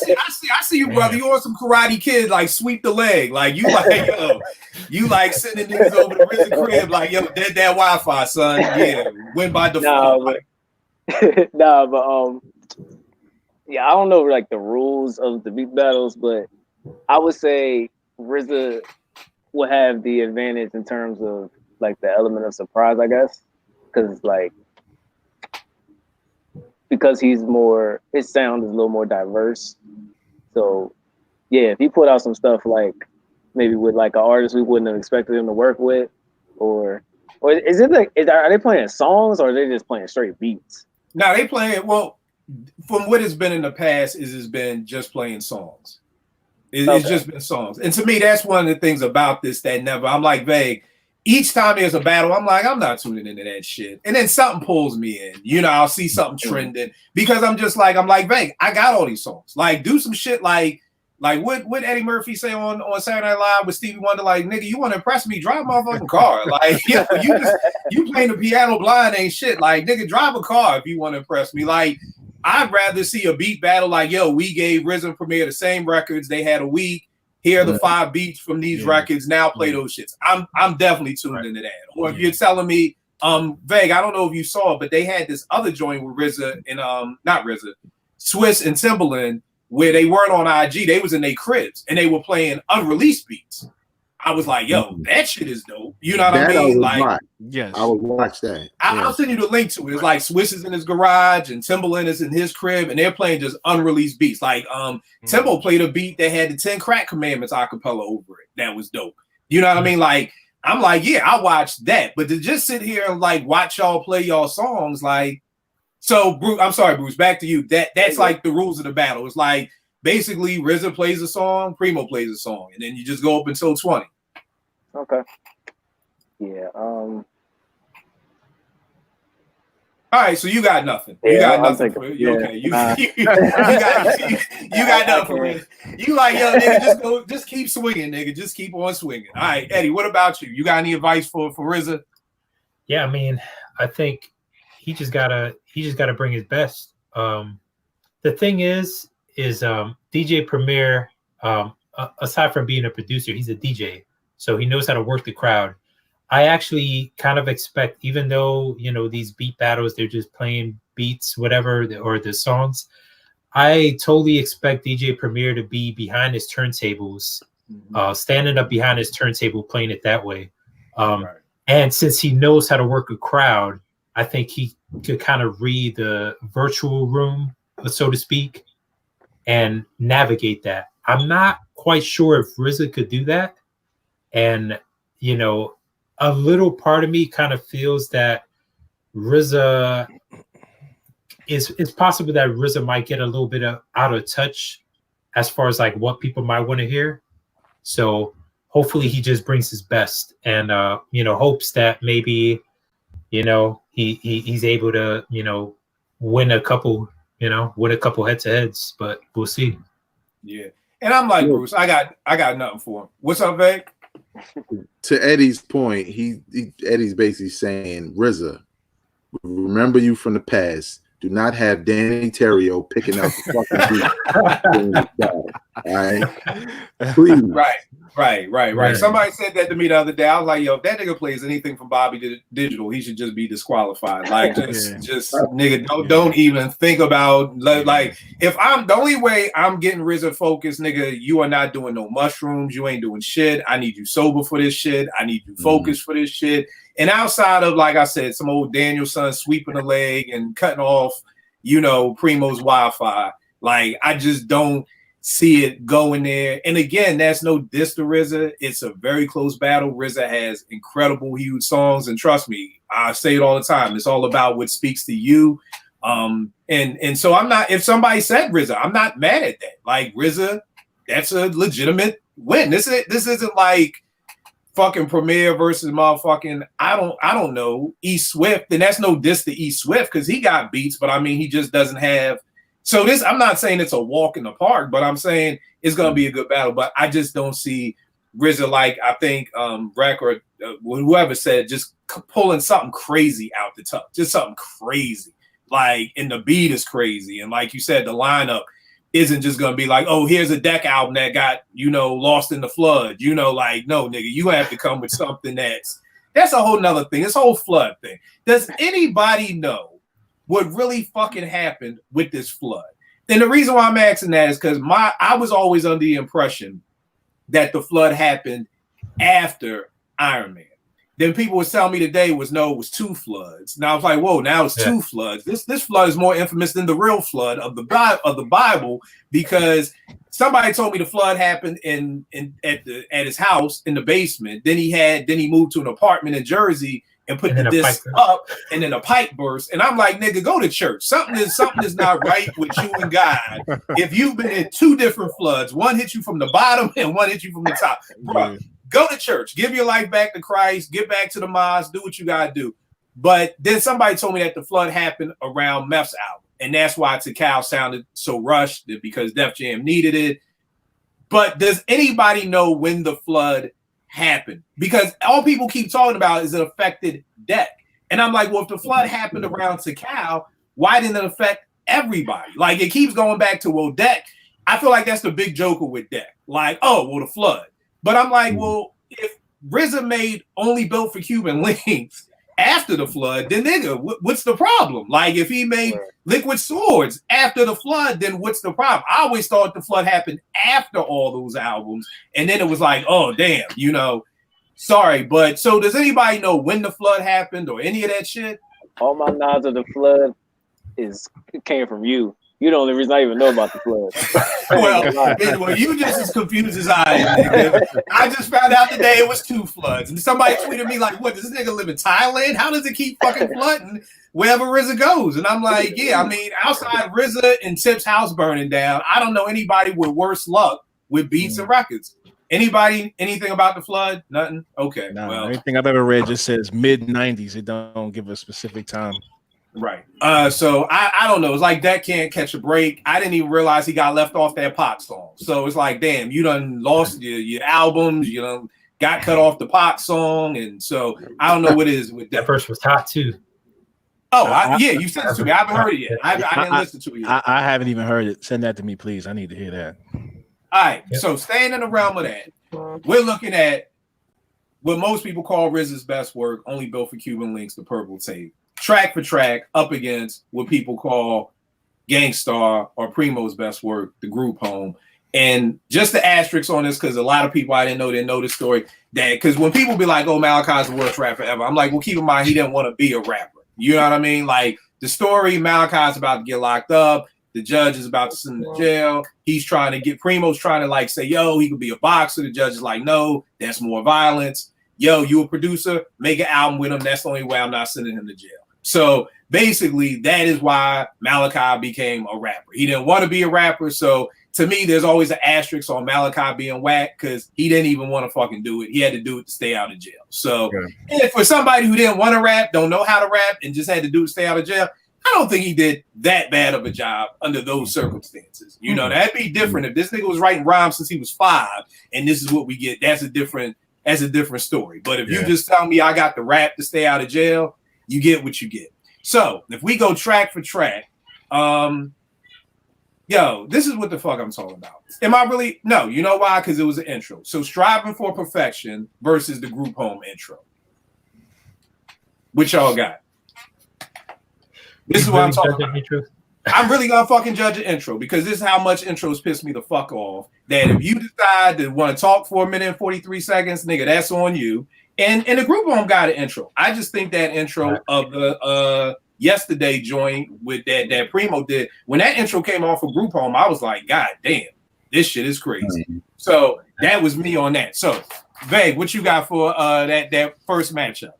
see you, brother. You on some Karate Kid, like sweep the leg, like you like yo, you like sending niggas over to RZA crib, like yo, dead that Wi-Fi, son. Yeah, win by default. Yeah, I don't know like the rules of the beat battles, but I would say RZA will have the advantage in terms of like the element of surprise, I guess, because he's more, his sound is a little more diverse. So yeah, if he put out some stuff like maybe with like an artist we wouldn't have expected him to work with, or is it like, are they playing songs or are they just playing straight beats? No, they playing, well, from what it's been in the past, it's been just playing songs. It's just been songs. And to me, that's one of the things about this that I'm like vague. Each time there's a battle, I'm like, I'm not tuning into that shit. And then something pulls me in. You know, I'll see something trending because I'm like, vague. I got all these songs. Like, do some shit like what Eddie Murphy say on Saturday Night Live with Stevie Wonder, like, nigga, you want to impress me? Drive a motherfucking car. Like, yeah, you playing the piano blind ain't shit. Like, nigga, drive a car if you want to impress me. Like, I'd rather see a beat battle like, yo, we gave RZA and Premier the same records. They had a week. Here are the 5 beats from these records. Now play those shits. I'm definitely tuned into that. Or if you're telling me, Vague, I don't know if you saw it, but they had this other joint with RZA and not RZA, Swiss and Timbaland, where they weren't on IG. They was in their cribs and they were playing unreleased beats. I was like, yo, that shit is dope. You know what I mean? Like, yes, I would watch that. I'll send you the link to it. It's like Swiss is in his garage and Timbaland is in his crib, and they're playing just unreleased beats. Like, Timbo played a beat that had the 10 Crack Commandments acapella over it. That was dope. You know what I mean? Like, I'm like, yeah, I watched that. But to just sit here and like watch y'all play y'all songs, like, so Bruce, I'm sorry, Bruce, back to you. That's like the rules of the battle. It's like basically RZA plays a song, Primo plays a song, and then you just go up until 20. Okay. Yeah. All right, so you got nothing. You got nothing. Okay, you got nothing for me. You like, yo, nigga, just keep swinging, nigga. Just keep on swinging. All right, Eddie, what about you? You got any advice for RZA? Yeah, I mean, I think he just gotta bring his best. The thing is DJ Premier, aside from being a producer, he's a DJ. So he knows how to work the crowd. I actually kind of expect, even though, you know, these beat battles, they're just playing beats, whatever, or the songs, I totally expect DJ Premier to be behind his turntables, standing up behind his turntable, playing it that way. And since he knows how to work a crowd, I think he could kind of read the virtual room, so to speak, and navigate that. I'm not quite sure if RZA could do that. And, you know, a little part of me kind of feels that RZA it's possible that RZA might get a little bit out of touch as far as like what people might want to hear. So hopefully he just brings his best and, you know, hopes that maybe, you know, he's able to, you know, win a couple head to heads, but we'll see. Yeah. And I'm like, Bruce, I got nothing for him. What's up, Vague? To Eddie's point, Eddie's basically saying, RZA, remember you from the past. Do not have Danny Terrio picking up the fucking beat. All right, please. Right. Somebody said that to me the other day. I was like, yo, if that nigga plays anything from Bobby Digital, he should just be disqualified. Like, just nigga, don't even think about like if I'm the only way I'm getting RZA focused, nigga, you are not doing no mushrooms, you ain't doing shit. I need you sober for this shit. I need you focused for this shit. And outside of, like I said, some old Danielson sweeping the leg and cutting off, you know, Primo's Wi-Fi, like I just don't see it going there. And again, that's no diss to RZA. It's a very close battle. RZA has incredible, huge songs, and trust me, I say it all the time. It's all about what speaks to you. And so I'm not. If somebody said RZA, I'm not mad at that. Like RZA, that's a legitimate win. This isn't like fucking Premier versus motherfucking I don't know E Swift. And that's no diss to E Swift because he got beats, but I mean he just doesn't have. So this, I'm not saying it's a walk in the park, but I'm saying it's going to be a good battle. But I just don't see RZA, like I think Rec or whoever said, just pulling something crazy out the tuck, just something crazy. Like, and the beat is crazy, and like you said, the lineup isn't just gonna be like, oh, here's a Deck album that got, you know, lost in the flood. You know, like, no, nigga, you have to come with something that's a whole nother thing. This whole flood thing. Does anybody know what really fucking happened with this flood? And the reason why I'm asking that is because I was always under the impression that the flood happened after Iron Man. Then people was telling me today it was 2 floods. Now I was like, whoa, now it's 2 floods. This flood is more infamous than the real flood of the Bible, because somebody told me the flood happened at his house in the basement. Then he moved to an apartment in Jersey and put the disc up, and then a pipe burst. And I'm like, nigga, go to church. Something is not right with you and God. If you've been in 2 different floods, one hit you from the bottom and one hit you from the top. Bro, go to church, give your life back to Christ, get back to the mosque, do what you gotta do. But then somebody told me that the flood happened around Meph's album, and that's why Tikal sounded so rushed, because Def Jam needed it. But does anybody know when the flood happened? Because all people keep talking about is it affected Deck. And I'm like, well, if the flood happened around Tikal, why didn't it affect everybody? Like, it keeps going back to, well, Deck. I feel like that's the big joker with Deck. Like, oh, well, the flood. But I'm like, well, if RZA made Only Built for Cuban Links after the flood, then nigga, what's the problem? Like, if he made Liquid Swords after the flood, then what's the problem? I always thought the flood happened after all those albums, and then it was like, oh damn, you know, sorry. But so does anybody know when the flood happened or any of that shit? All my nods of the flood came from you. You're the only reason I even know about the flood. well, you just as confused as I am. I just found out today it was 2 floods. And somebody tweeted me like, what, does this nigga live in Thailand? How does it keep fucking flooding wherever RZA goes? And I'm like, yeah, I mean, outside RZA and Tip's house burning down, I don't know anybody with worse luck with beats and records. Anybody, anything about the flood? Nothing? Okay. No, well, anything I've ever read just says mid-90s. It don't give a specific time. Right. So I don't know. It's like Deck can't catch a break. I didn't even realize he got left off that Pac song. So it's like, damn, you done lost your albums. You done got cut off the Pac song, and so I don't know what it is with that. That verse was hot too. Oh, yeah, you sent it to me. I haven't heard it yet. I didn't listen to it yet. I haven't even heard it. Send that to me, please. I need to hear that. All right. Yep. So staying in the realm of that, we're looking at what most people call RZA's best work, Only Built for Cuban Links, the Purple Tape. Track for track, up against what people call Gangstar or Primo's best work, The Group Home. And just the asterisk on this, because a lot of people I didn't know this story. That because when people be like, "Oh, Malachi's the worst rapper ever," I'm like, well, keep in mind he didn't want to be a rapper. You know what I mean? Like the story, Malachi's about to get locked up. The judge is about to send him to jail. He's trying to get Primo's trying to like say, "Yo, he could be a boxer." The judge is like, "No, that's more violence." Yo, you a producer? Make an album with him. That's the only way I'm not sending him to jail. So basically, that is why Malachi became a rapper. He didn't want to be a rapper. So to me, there's always an asterisk on Malachi being whack because he didn't even want to fucking do it. He had to do it to stay out of jail. So if for somebody who didn't want to rap, don't know how to rap, and just had to do it to stay out of jail, I don't think he did that bad of a job under those circumstances. You know, that'd be different if this nigga was writing rhymes since he was 5, and this is what we get. That's a different story. But if you just tell me I got the rap to stay out of jail, you get what you get. So if we go track for track, this is what the fuck I'm talking about. Am I really? No, you know why? Because it was an intro. So Striving for Perfection versus the Group Home intro. Which y'all got? This is what I'm talking about. I'm really gonna fucking judge an intro because this is how much intros piss me the fuck off. That if you decide to want to talk for 1 minute and 43 seconds, nigga, that's on you. And the Group Home got an intro. I just think that intro of the Yesterday joint with that Primo did, when that intro came off of Group Home, I was like, God damn, this shit is crazy. So that was me on that. So, Vague, what you got for that first matchup?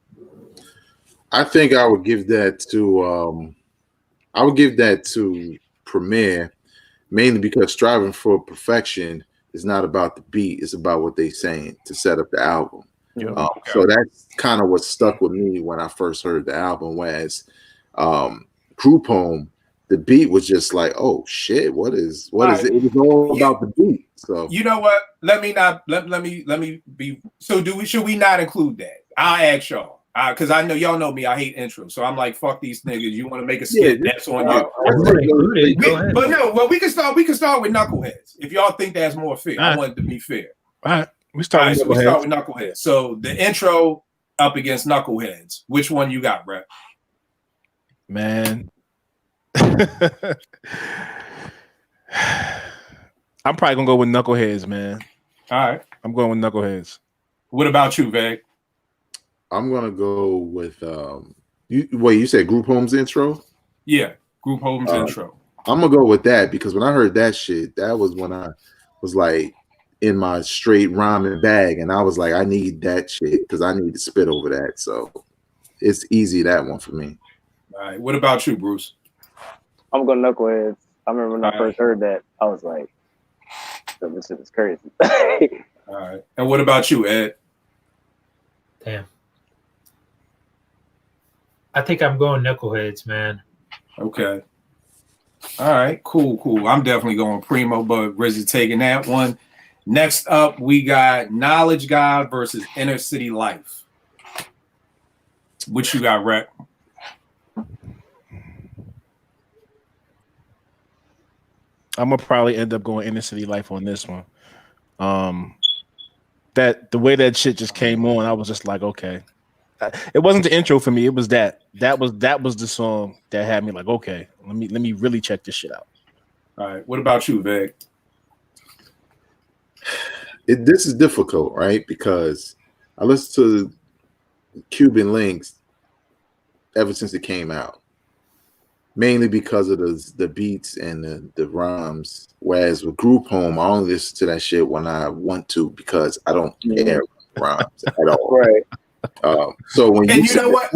I think I would give that to Premier, mainly because Striving for Perfection is not about the beat, it's about what they saying to set up the album. So that's kind of what stuck with me when I first heard the album, whereas Group Home the beat was just like, oh shit, what is right. it? It was all about the beat. So you know what? Let me be. So should we not include that? I'll ask y'all. Because I know y'all know me, I hate intros. So I'm like, fuck these niggas. You want to make a skit, that's on you. But no, well, we can start with Knuckleheads. If y'all think that's more fair. I want it to be fair. All right. We start with Knuckleheads. So the intro up against Knuckleheads. Which one you got, Brett? Man. I'm probably gonna go with Knuckleheads, man. All right. I'm going with Knuckleheads. What about you, Veg? I'm gonna go with you said Group Home's intro? Yeah, Group Home's intro. I'm gonna go with that because when I heard that shit, that was when I was like in my straight rhyming bag, and I was like, I need that shit because I need to spit over that. So it's easy, that one for me. All right. What about you, Bruce? I'm going Knuckleheads. I remember when I first heard that, I was like, this shit is crazy. All right. And what about you, Ed? Damn. I think I'm going Knuckleheads, man. Okay. All right. Cool. I'm definitely going Primo, but RZA taking that one. Next up, we got Knowledge God versus Inner City Life. What you got, Rec? I'm gonna probably end up going Inner City Life on this one. That the way that shit just came on, I was just like, okay. It wasn't the intro for me. It was that was the song that had me like, okay, let me really check this shit out. All right. What about you, Veg? This is difficult, right? Because I listened to Cuban Links ever since it came out, mainly because of the beats and the rhymes. Whereas with Group Home, I only listen to that shit when I want to because I don't care rhymes at all. Right. So when you know what?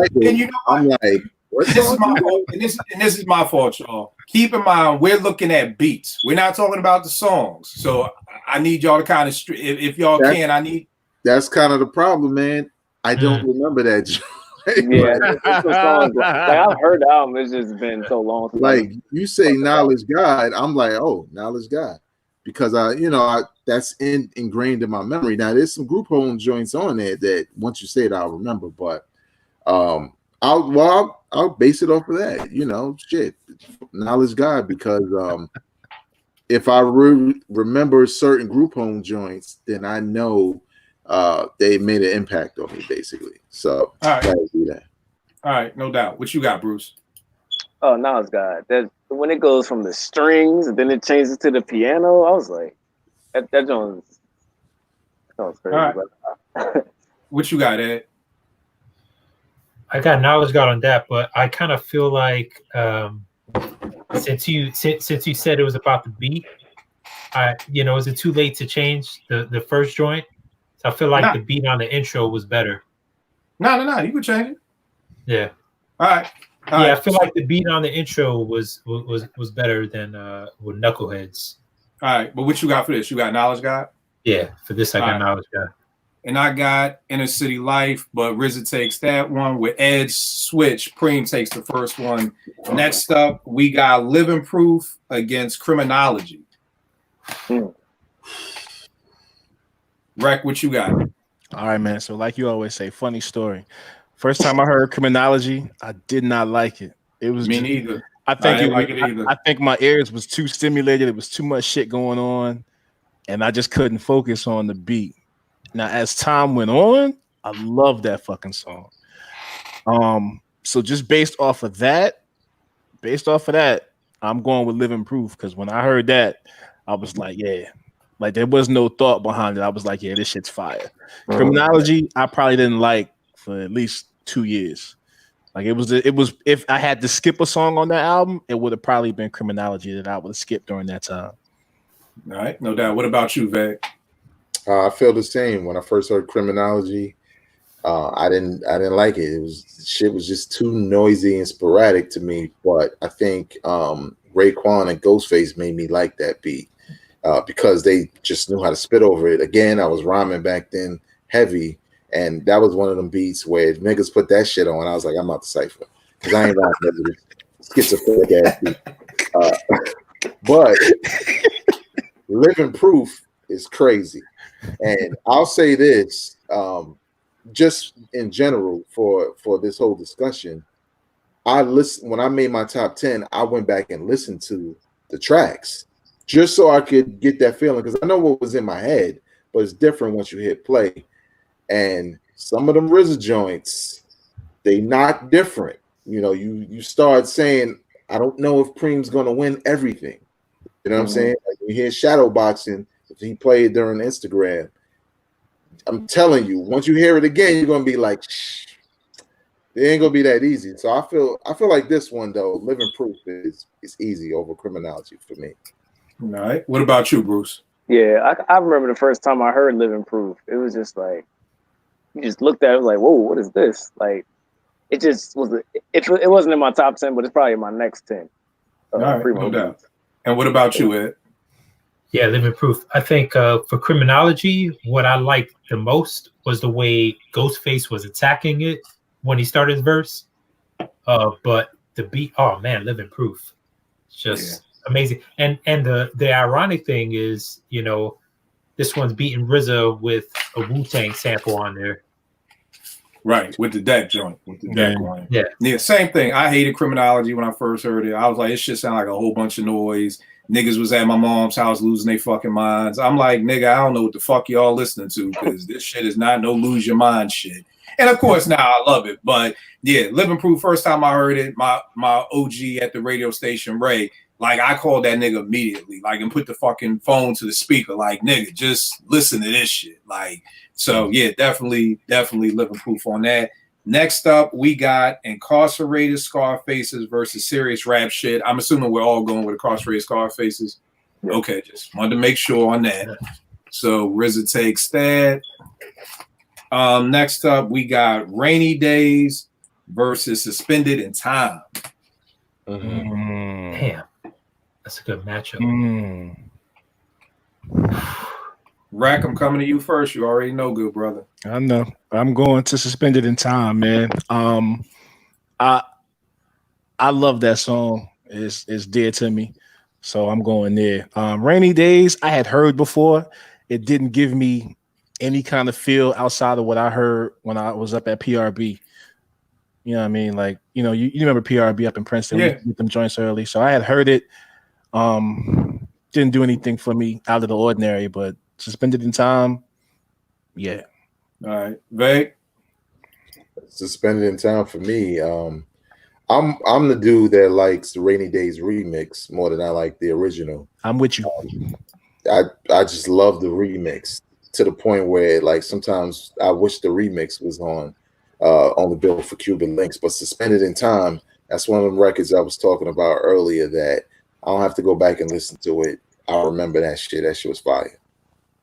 I'm like, what's this is my fault, and this is my fault, y'all. Keep in mind, we're looking at beats. We're not talking about the songs. So I need y'all to kind of if y'all can, I need. That's kind of the problem, man. I don't remember that. Yeah, I've heard the album. It's just been so long. Like you say, Knowledge God. I'm like, oh, Knowledge God, because that's ingrained in my memory. Now there's some Group Home joints on there that once you say it, I'll remember. But I'll base it off of that. Shit, Knowledge God, because if I remember certain Group Home joints, then I know they made an impact on me, basically. So all right. Do that. All right, no doubt. What you got, Bruce? Oh, Knowledge God. That when it goes from the strings and then it changes to the piano, I was like, that sounds crazy. All right. What you got, Ed? I got Knowledge God on that, but I kind of feel like since you said it was about the beat, is it too late to change the first joint? So I feel like the beat on the intro was better. No, you can change it. Yeah. All right. I feel like the beat on the intro was better than with Knuckleheads. All right, but what you got for this? You got Knowledge God? Yeah, for this I got Knowledge God. And I got Inner City Life, but RZA takes that one. With Ed's switch, Preem takes the first one. Next up, we got Living Proof against Criminology. Rec, what you got? All right, man. So like you always say, funny story. First time I heard Criminology, I did not like it. It was me neither. I think my ears was too stimulated. It was too much shit going on, and I just couldn't focus on the beat. Now, as time went on, I love that fucking song. So just based off of that, I'm going with Living Proof, because when I heard that, I was like, yeah. Like there was no thought behind it. I was like, yeah, this shit's fire. Criminology, I probably didn't like for at least 2 years. Like it was if I had to skip a song on that album, it would have probably been Criminology that I would have skipped during that time. All right, no doubt. What about you, Veg? I feel the same. When I first heard Criminology, I didn't like it. Shit was just too noisy and sporadic to me. But I think Raekwon and Ghostface made me like that beat. Because they just knew how to spit over it. Again, I was rhyming back then heavy, and that was one of them beats where niggas put that shit on. I was like, I'm out the cipher because I ain't rhyming with it. schizophrenic ass beat. But Living Proof is crazy. And I'll say this, just in general for this whole discussion, when I made my top 10, I went back and listened to the tracks just so I could get that feeling, because I know what was in my head, but it's different once you hit play. And some of them RZA joints, they knock different. You know, you start saying, I don't know if Preem's gonna win everything. You know what I'm saying? Like you hear shadow boxing, if he played during Instagram, I'm telling you, once you hear it again, you're gonna be like, shh, it ain't gonna be that easy. So I feel like this one though, Living Proof is easy over Criminology for me. All right. What about you, Bruce? Yeah, I remember the first time I heard Living Proof. It was just like, you just looked at it, like, whoa, what is this? Like, it just was. It wasn't in my top 10, but it's probably in my next 10. All right, Primo no doubt. And what about you, Ed? Yeah, Living Proof. I think for Criminology, what I liked the most was the way Ghostface was attacking it when he started his verse. But the beat, oh man, Living Proof, just amazing. And the ironic thing is, you know, this one's beating RZA with a Wu-Tang sample on there. Right, with the deck joint, with the deck one. Yeah, same thing. I hated Criminology when I first heard it. I was like, it shit sound like a whole bunch of noise. Niggas was at my mom's house losing their fucking minds. I'm like, nigga, I don't know what the fuck y'all listening to, because this shit is not no lose your mind shit. And of course, now I love it. But yeah, Living Proof, first time I heard it, my OG at the radio station, Ray, like I called that nigga immediately, like, and put the fucking phone to the speaker, like, nigga, just listen to this shit. Like, so yeah, definitely Living Proof on that. Next up, we got Incarcerated Scarfaces versus Serious Rap Shit. I'm assuming we're all going with Incarcerated Scarfaces. Okay, just wanted to make sure on that. So RZA takes that. Next up, we got Rainy Days versus Suspended in Time. Damn, that's a good matchup. Rack, I'm coming to you first. You already know, good brother. I know. I'm going to Suspended in Time, man. I love that song. It's dear to me, so I'm going there. Rainy Days, I had heard before. It didn't give me any kind of feel outside of what I heard when I was up at PRB. You know what I mean? Like, you know, you remember PRB up in Princeton? Yeah. With them joints early. So I had heard it. Didn't do anything for me out of the ordinary, but Suspended in Time, yeah. All right, Veg. Suspended in Time for me. I'm the dude that likes the Rainy Days remix more than I like the original. I'm with you. I just love the remix to the point where, like, sometimes I wish the remix was on the bill for Cuban Links. But Suspended in Time, that's one of them records I was talking about earlier that I don't have to go back and listen to it. I remember that shit. That shit was fire.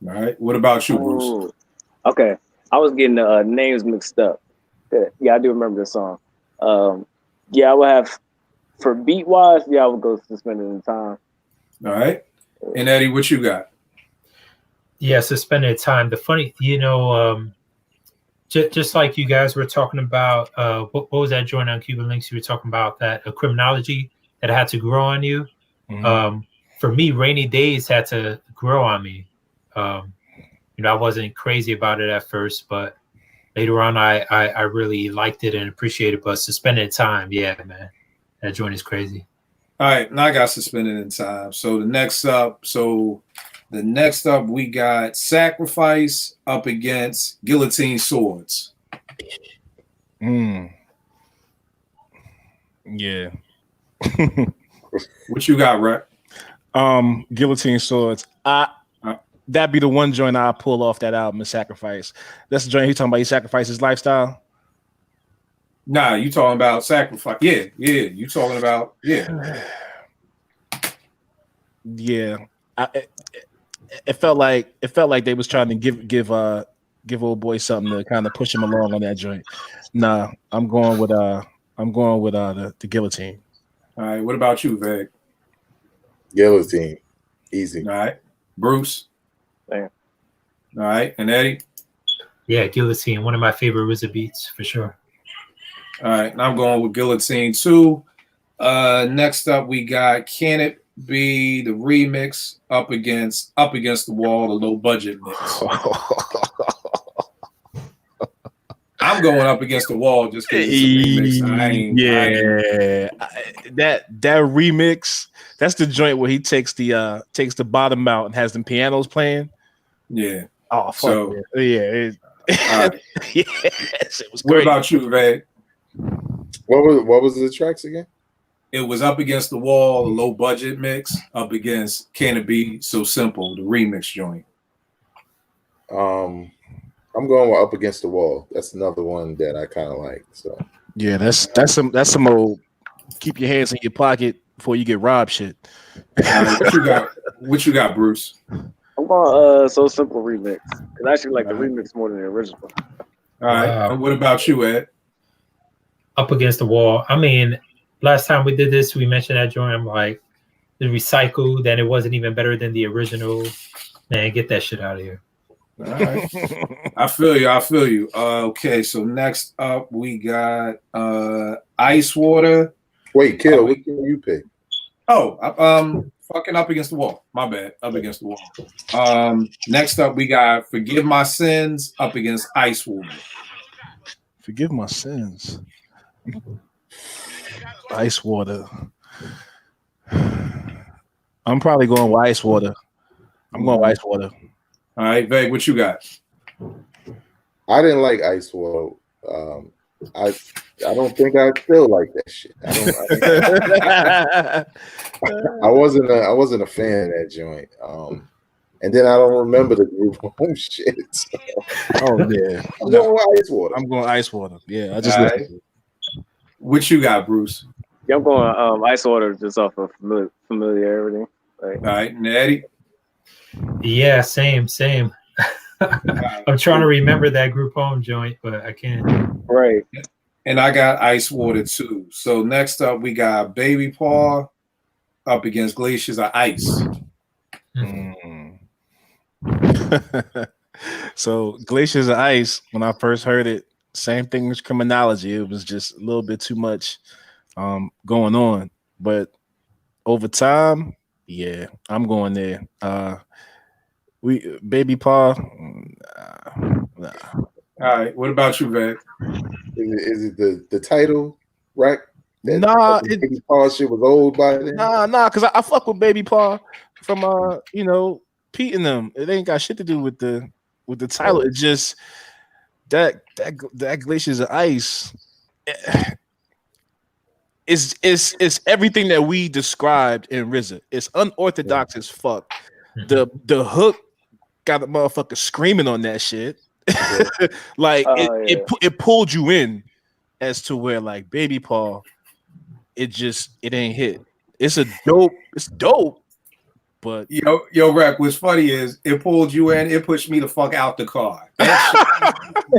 All right. What about you, Bruce? Ooh. Okay. I was getting the names mixed up. Yeah, I do remember this song. Yeah, I would have, for beat wise, yeah, I would go Suspended in Time. All right. And Eddie, what you got? Yeah, Suspended Time. The funny, you know, just like you guys were talking about, what was that joint on Cuban Links? You were talking about that Criminology that had to grow on you. For me, Rainy Days had to grow on me. You know, I wasn't crazy about it at first, but later on, I really liked it and appreciated it. But Suspended Time, yeah, man, that joint is crazy. All right, now I got Suspended in Time. So the next up, we got Sacrifice up against Guillotine Swords. Yeah. What you got, Rep? Guillotine Swords. That'd be the one joint I pull off that album is Sacrifice. That's the joint he talking about. He sacrificed his lifestyle. Nah, you talking about Sacrifice? Yeah. You talking about Yeah. It felt like they was trying to give old boy something to kind of push him along on that joint. Nah, I'm going with the Guillotine. All right. What about you, Veg? Guillotine, easy. All right, Bruce. Damn. All right, and Eddie. Yeah, Guillotine, one of my favorite RZA beats for sure. All right, and I'm going with Guillotine too. Next up, we got Can It Be the remix up against the wall, the low budget mix. I'm going up against the wall just because it's a remix. That remix. That's the joint where he takes the bottom out and has them pianos playing. Yeah. Oh fuck so, yeah. Right. Yes, it was what great. About you, Ray? What was the tracks again? It was Up Against the Wall, the low budget mix, up against Can It Be So Simple, the remix joint. I'm going Up Against the Wall. That's another one that I kind of like. So yeah, that's some old keep your hands in your pocket before you get robbed shit. What you got, Bruce? I'm going So Simple remix because I actually like the remix more than the original. All right. And what about you, Ed? Up Against the Wall. I mean, last time we did this, we mentioned that joint. I'm like, the recycle, then it wasn't even better than the original. Man, get that shit out of here. All right. I feel you. Okay, so next up we got Ice Water. Wait, Kill, what can you pick? Oh, fucking Up Against the Wall. My bad. Up Against the Wall. Next up we got Forgive My Sins up against Ice Water. Forgive My Sins. Ice Water. I'm probably going with Ice Water. I'm going with Ice Water. All right, Veg, what you got? I didn't like Ice Water. I don't think I still like that shit. I wasn't a fan of that joint. And then I don't remember the group home shit. So. Oh yeah, I'm going with Ice Water. I'm going Ice Water. Yeah, I just. What you got, Bruce? Yeah, I'm going Ice Water just off of familiarity. All right, Natty. Yeah, same. I'm trying to remember that group home joint, but I can't. Right. And I got Ice Water too. So next up, we got Baby Paw up against Glaciers of Ice. So Glaciers of Ice, when I first heard it, same thing as Criminology. It was just a little bit too much going on. But over time, yeah, I'm going there. Baby Paw. Nah. All right. What about you, Veg? Is it the title, right? Nah, Baby Paw shit was old by then. Nah, because I fuck with Baby Paw from Pete and them. It ain't got shit to do with the title. It's just that Glaciers of Ice. It's everything that we described in RZA. It's unorthodox as fuck. The hook got the motherfucker screaming on that shit. Like it pulled you in as to where like Baby Paw, it ain't hit. It's dope. But yo, Rap, what's funny is it pulled you in, it pushed me the fuck out the car. That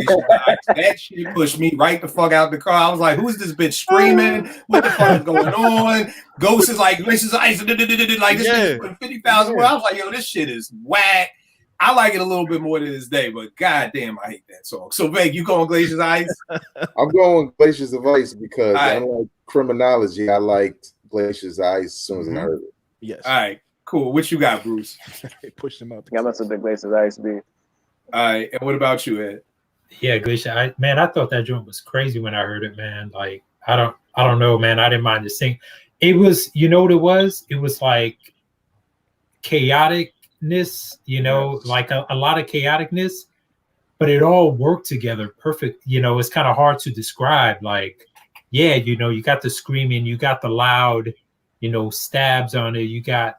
shit pushed me right the fuck out the car. I was like, who's this bitch screaming? What the fuck is going on? Ghost is like, this is ice, like this bitch put 50,000. I was like, yo, this shit is whack. I like it a little bit more to this day, but goddamn, I hate that song. So, Veg, you going Glaciers Ice? I'm going Glaciers of Ice because unlike Criminology, I liked Glaciers Ice as soon as I heard it. Yes. All right, cool. What you got, Bruce? Push them out. Yeah, that's what the Glaciers Ice be. All right, and what about you, Ed? Yeah, Glacier. Man, I thought that joint was crazy when I heard it, man. Like, I don't know, man. I didn't mind the sing. It was, you know what it was? It was like chaoticness, like a lot of chaoticness, but it all worked together perfect. It's kind of hard to describe. Like, yeah, you got the screaming, you got the loud, stabs on it, you got,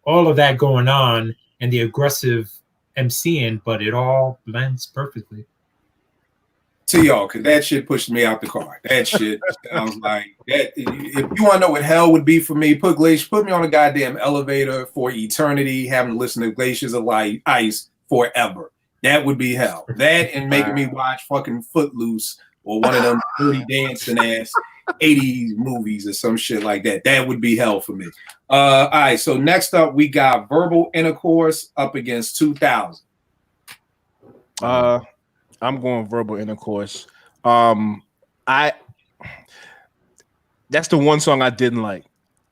all of that going on, and the aggressive MCing, but it all blends perfectly. To y'all, because that shit pushed me out the car. That shit, I was like, that. If you want to know what hell would be for me, put me on a goddamn elevator for eternity, having to listen to Glaciers of Ice forever. That would be hell. That and making me watch fucking Footloose or one of them dirty dancing ass 80s movies or some shit like that. That would be hell for me. All right, so next up we got Verbal Intercourse up against 2000. I'm going Verbal Intercourse. I That's the one song I didn't like.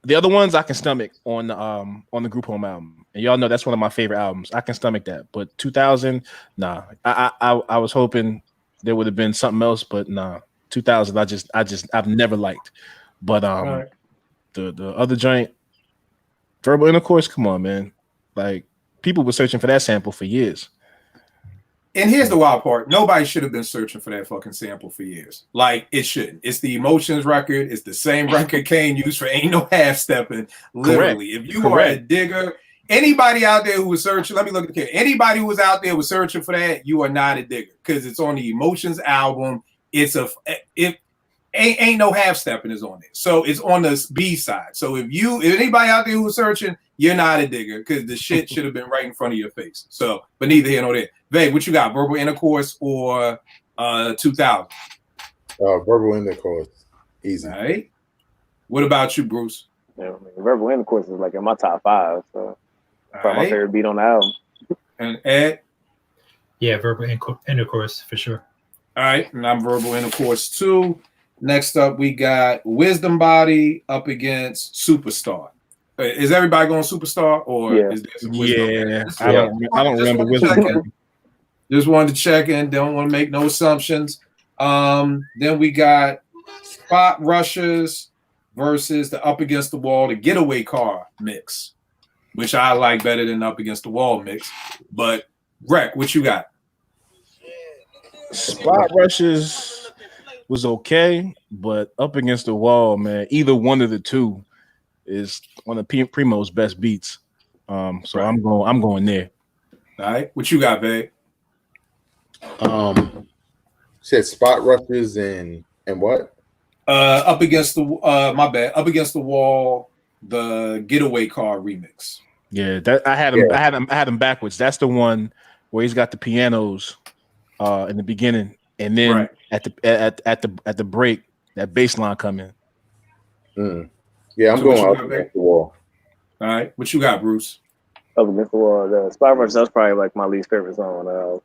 The other ones I can stomach on the Group Home album, and y'all know that's one of my favorite albums. I can stomach that, but 2000, nah. I was hoping there would have been something else, but nah. 2000, I've never liked. But Right. the other joint, Verbal Intercourse, come on, man. Like people were searching for that sample for years. And here's the wild part. Nobody should have been searching for that fucking sample for years. Like, it shouldn't. It's the Emotions record. It's the same record Kane used for Ain't No Half Stepping. Literally. Correct. If you are a digger, anybody out there who was searching, let me look at the kid. Anybody who was out there was searching for that, you are not a digger. Because it's on the Emotions album. Ain't No Half Stepping is on it. So it's on the B side. So if anybody out there who was searching, you're not a digger because the shit should have been right in front of your face. So, but neither here nor there. Vay, what you got? Verbal Intercourse or 2000? Verbal Intercourse. Easy. All right. What about you, Bruce? Yeah, I mean, Verbal Intercourse is like in my top 5. So probably my favorite beat on the album. And Ed? Yeah, Verbal Intercourse for sure. All right. And I'm Verbal Intercourse too. Next up, we got Wisdom Body up against Superstar. Is everybody going Superstar or is there some Wisdom? I don't remember Wisdom. Just wanted to check in. Don't want to make no assumptions. Then we got Spot Rushers versus the Up Against the Wall, the Getaway Car mix, which I like better than Up Against the Wall mix. But Rec, what you got? Spot Rushers was okay, but Up Against the Wall, man, either one of the two is one of Primo's best beats. So right. I'm going there. All right. What you got, babe? Said Spot Rushers and what? Up Against the my bad. Up Against the Wall, the Getaway Car remix. Yeah, that I had him backwards. That's the one where he's got the pianos in the beginning, and then right. at the break, that bass line come in. Yeah, I'm going Up Against the Wall. All right, what you got, Bruce? Up Against the Wall. The Spot Rushers, that's probably like my least favorite song. All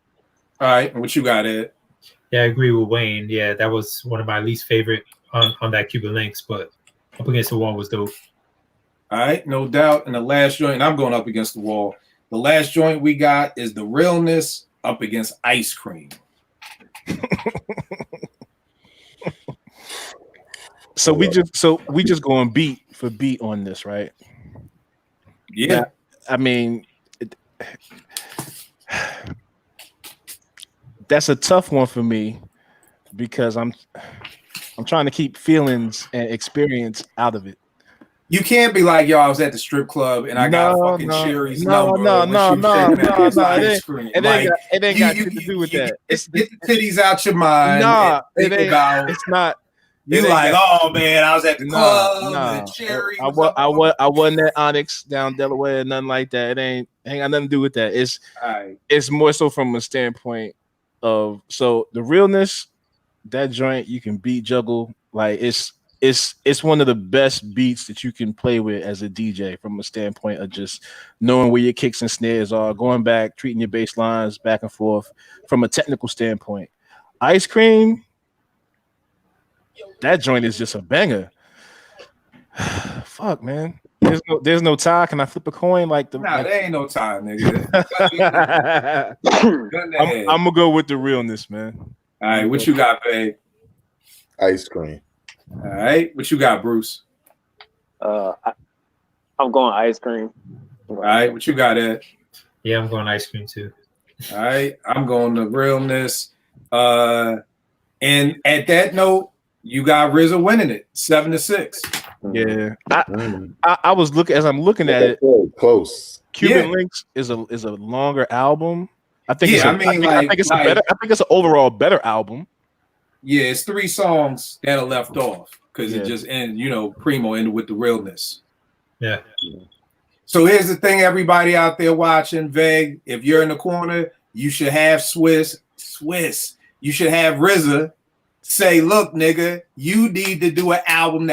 right, what you got, Ed? Yeah, I agree with Wayne. Yeah, that was one of my least favorite on that Cuban Links, but Up Against the Wall was dope. All right, no doubt. And the last joint, I'm going Up Against the Wall. The last joint we got is The Realness up against Ice Cream. So we just going beat for beat on this, right? Yeah. I mean, that's a tough one for me because I'm trying to keep feelings and experience out of it. You can't be like, yo, I was at the strip club and I got fucking Sherry's number. It ain't got shit to do with that. Get the titties out your mind. It's not. You like, oh man, I was at the club. And Sherry I wasn't at Onyx down Delaware, nothing like that. It ain't got nothing to do with that. It's more so from a standpoint of so the realness, that joint you can beat juggle like it's one of the best beats that you can play with as a DJ from a standpoint of just knowing where your kicks and snares are, going back, treating your bass lines back and forth from a technical standpoint. Ice Cream, that joint is just a banger. Fuck, man. There's no tie. Can I flip a coin like the? Nah, there ain't no tie, nigga. I'm gonna go with the realness, man. All right, what you got, babe? Ice Cream. All right, what you got, Bruce? I'm going Ice Cream. All right, what you got, Ed? Yeah, I'm going Ice Cream too. All right, I'm going the realness. And at that note, you got RZA winning it 7-6. Yeah, I was looking as I'm looking at it. Close. Cuban Links is a longer album. I think. Yeah, I think it's an overall better album. Yeah, it's 3 songs that are left off because it just Primo ended with the realness. Yeah. So here's the thing, everybody out there watching, Veg, if you're in the corner, you should have Swiss. You should have RZA say, look, nigga, you need to do an album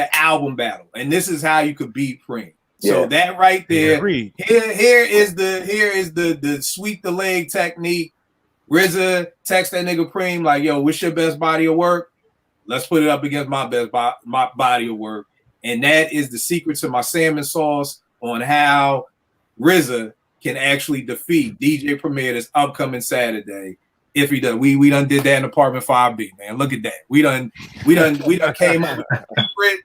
battle. And this is how you could beat Primo. Yeah. So that right there, here is the sweep the leg technique. RZA text that nigga Primo like, yo, what's your best body of work? Let's put it up against my best my body of work, and that is the secret to my salmon sauce on how RZA can actually defeat DJ Premier this upcoming Saturday. If he does, we done did that in Apartment 5B, man. Look at that. We done came up with the secret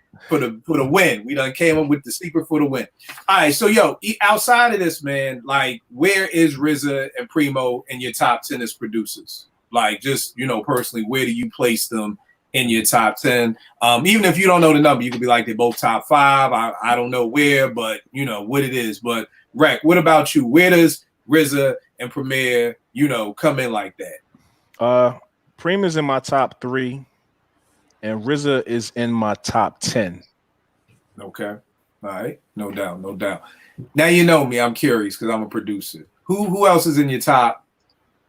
for the win. We done came up with the secret for the win. All right, so yo, outside of this, man, like where is RZA and Primo in your top 10 as producers? Like just personally, where do you place them in your top 10? Even if you don't know the number, you could be like they're both top 5. I don't know where, but what it is. But Rec, what about you? Where does RZA and Premier, come in like that? Primo is in my top 3, and RZA is in my top 10. Okay, all right, no doubt. Now you know me. I'm curious because I'm a producer. Who else is in your top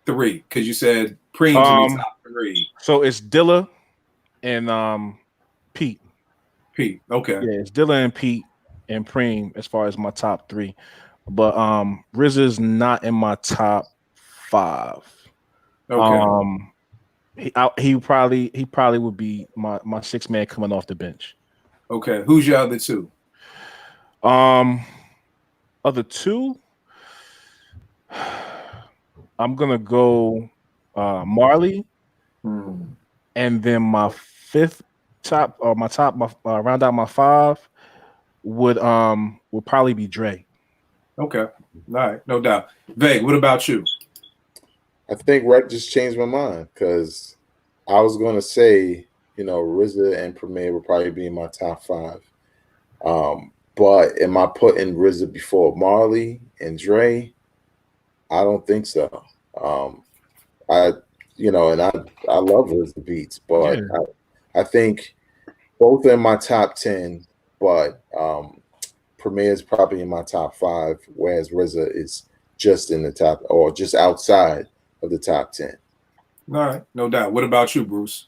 3? Because you said Primo's in your top 3. So it's Dilla and Pete. Pete, okay. Yeah, it's Dilla and Pete and Primo as far as my top 3. But RZA's not in my top 5. Okay. He probably would be my 6th man coming off the bench. Okay. Who's your other 2? Other 2, I'm gonna go Marley, and then my 5th round out my 5 would probably be Dre. Okay. All right, no doubt. Vague, what about you? I think Rec just changed my mind because I was going to say, RZA and Premier would probably be in my top 5. But am I putting RZA before Marley and Dre? I don't think so. I love RZA beats, but yeah. I think both in my top 10, but Premier is probably in my top 5, whereas RZA is just in the top or just outside of the top 10. All right, no doubt. What about you, Bruce?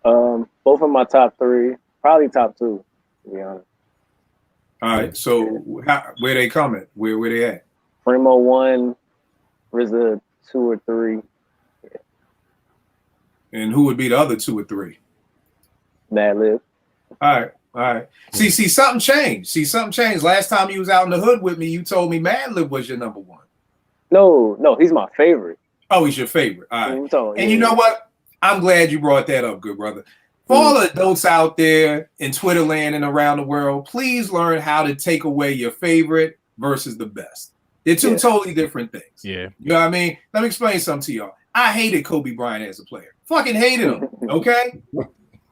Both of my top 3, probably top 2, to be honest. All right, so where they coming? Where they at? Primo 1, RZA 2 or 3. Yeah. And who would be the other 2 or 3? Madlib. All right. See, something changed. Last time you was out in the hood with me, you told me Madlib was your number 1. No, he's my favorite. Oh, he's your favorite. All right. And you know what? I'm glad you brought that up, good brother. For all the adults out there in Twitter land and around the world, please learn how to take away your favorite versus the best. They're two totally different things. Yeah. You know what I mean? Let me explain something to y'all. I hated Kobe Bryant as a player. Fucking hated him, okay?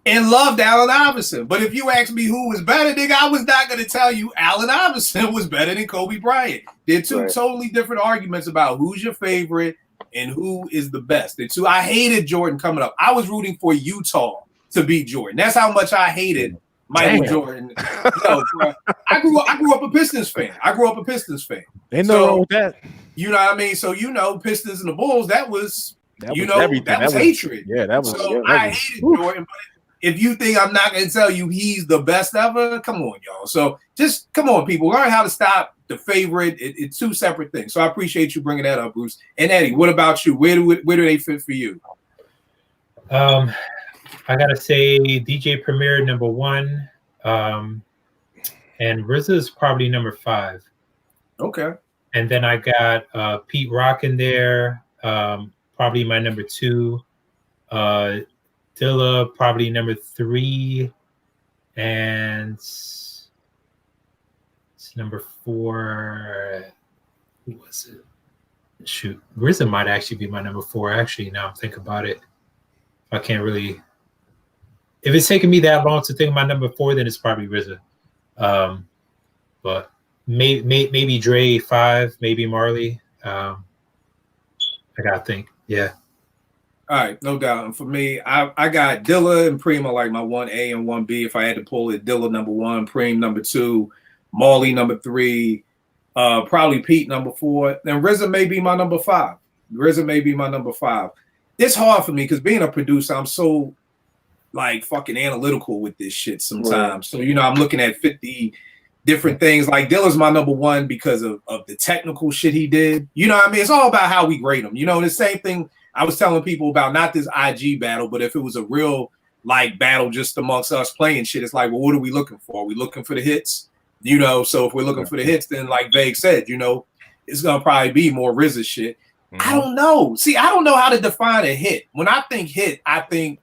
And loved Allen Iverson. But if you ask me who was better, nigga, I was not going to tell you Allen Iverson was better than Kobe Bryant. They're two totally different arguments about who's your favorite and who is the best. I hated Jordan coming up. I was rooting for Utah to beat Jordan. That's how much I hated Michael Jordan. Bro, I grew up a Pistons fan. Ain't no wrong with that. You know what I mean? So Pistons and the Bulls, that was everything. That was hatred. Yeah, that was. So I hated Jordan. But if you think I'm not going to tell you he's the best ever, come on, y'all. So just come on, people. Learn how to stop the favorite. It's 2 separate things. So I appreciate you bringing that up, Bruce. And Eddie, what about you? Where do they fit for you? I gotta say DJ Premier number 1, and RZA is probably number 5. Okay. And then I got Pete Rock in there, probably my number 2. Dilla probably number 3, and it's number 4. Who was it? Shoot, RZA might actually be my number 4. Actually, now I'm thinking about it, I can't really. If it's taking me that long to think of my number 4, then it's probably RZA. But maybe Dre 5, maybe Marley. I gotta think. Yeah. All right, no doubt. And for me, I got Dilla and Primo like my 1A and 1B. If I had to pull it, Dilla number 1, Primo number 2, Marley number 3, probably Pete number 4. Then RZA may be my number 5. It's hard for me because being a producer, I'm so like fucking analytical with this shit sometimes. Right. So, I'm looking at 50 different things. Like Dilla's my number 1 because of the technical shit he did. You know what I mean? It's all about how we grade him. The same thing I was telling people about, not this IG battle, but if it was a real like battle just amongst us playing shit. It's like, well, what are we looking for? Are we looking for the hits? You know, so if we're looking for the hits, then like Vague said, you know, it's gonna probably be more RZA shit. I don't know. See, I don't know how to define a hit. When I think hit, I think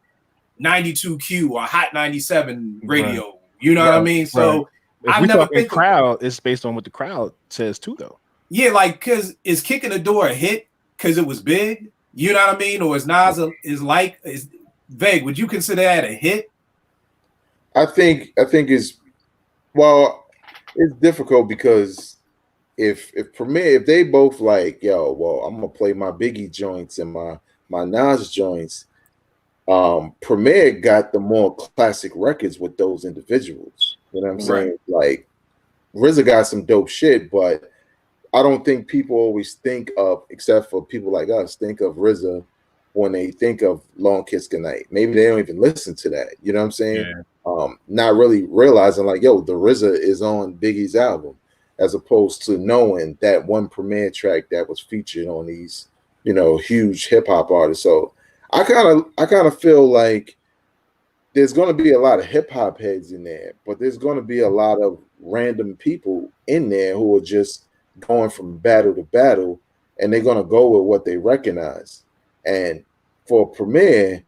92Q or Hot 97 radio. Right. You know what I mean? So if we talking crowd, it's based on what the crowd says too, though. Yeah, like because is Kicking the Door a hit because it was big? You know what I mean? Or is Nas is Vague? Would you consider that a hit? I think it's difficult because if Premier, if they both like, yo, well, I'm gonna play my Biggie joints and my Nas joints. Premier got the more classic records with those individuals. You know what I'm saying? Like RZA got some dope shit, but I don't think people always think of, except for people like us, think of RZA when they think of Long Kiss Goodnight. Maybe they don't even listen to that. You know what I'm saying? Yeah. Not really realizing like, yo, the RZA is on Biggie's album, as opposed to knowing that one Premier track that was featured on these, you know, huge hip hop artists. So I kind of feel like there's going to be a lot of hip hop heads in there, but there's going to be a lot of random people in there who are just going from battle to battle, and they're going to go with what they recognize. And for Premier,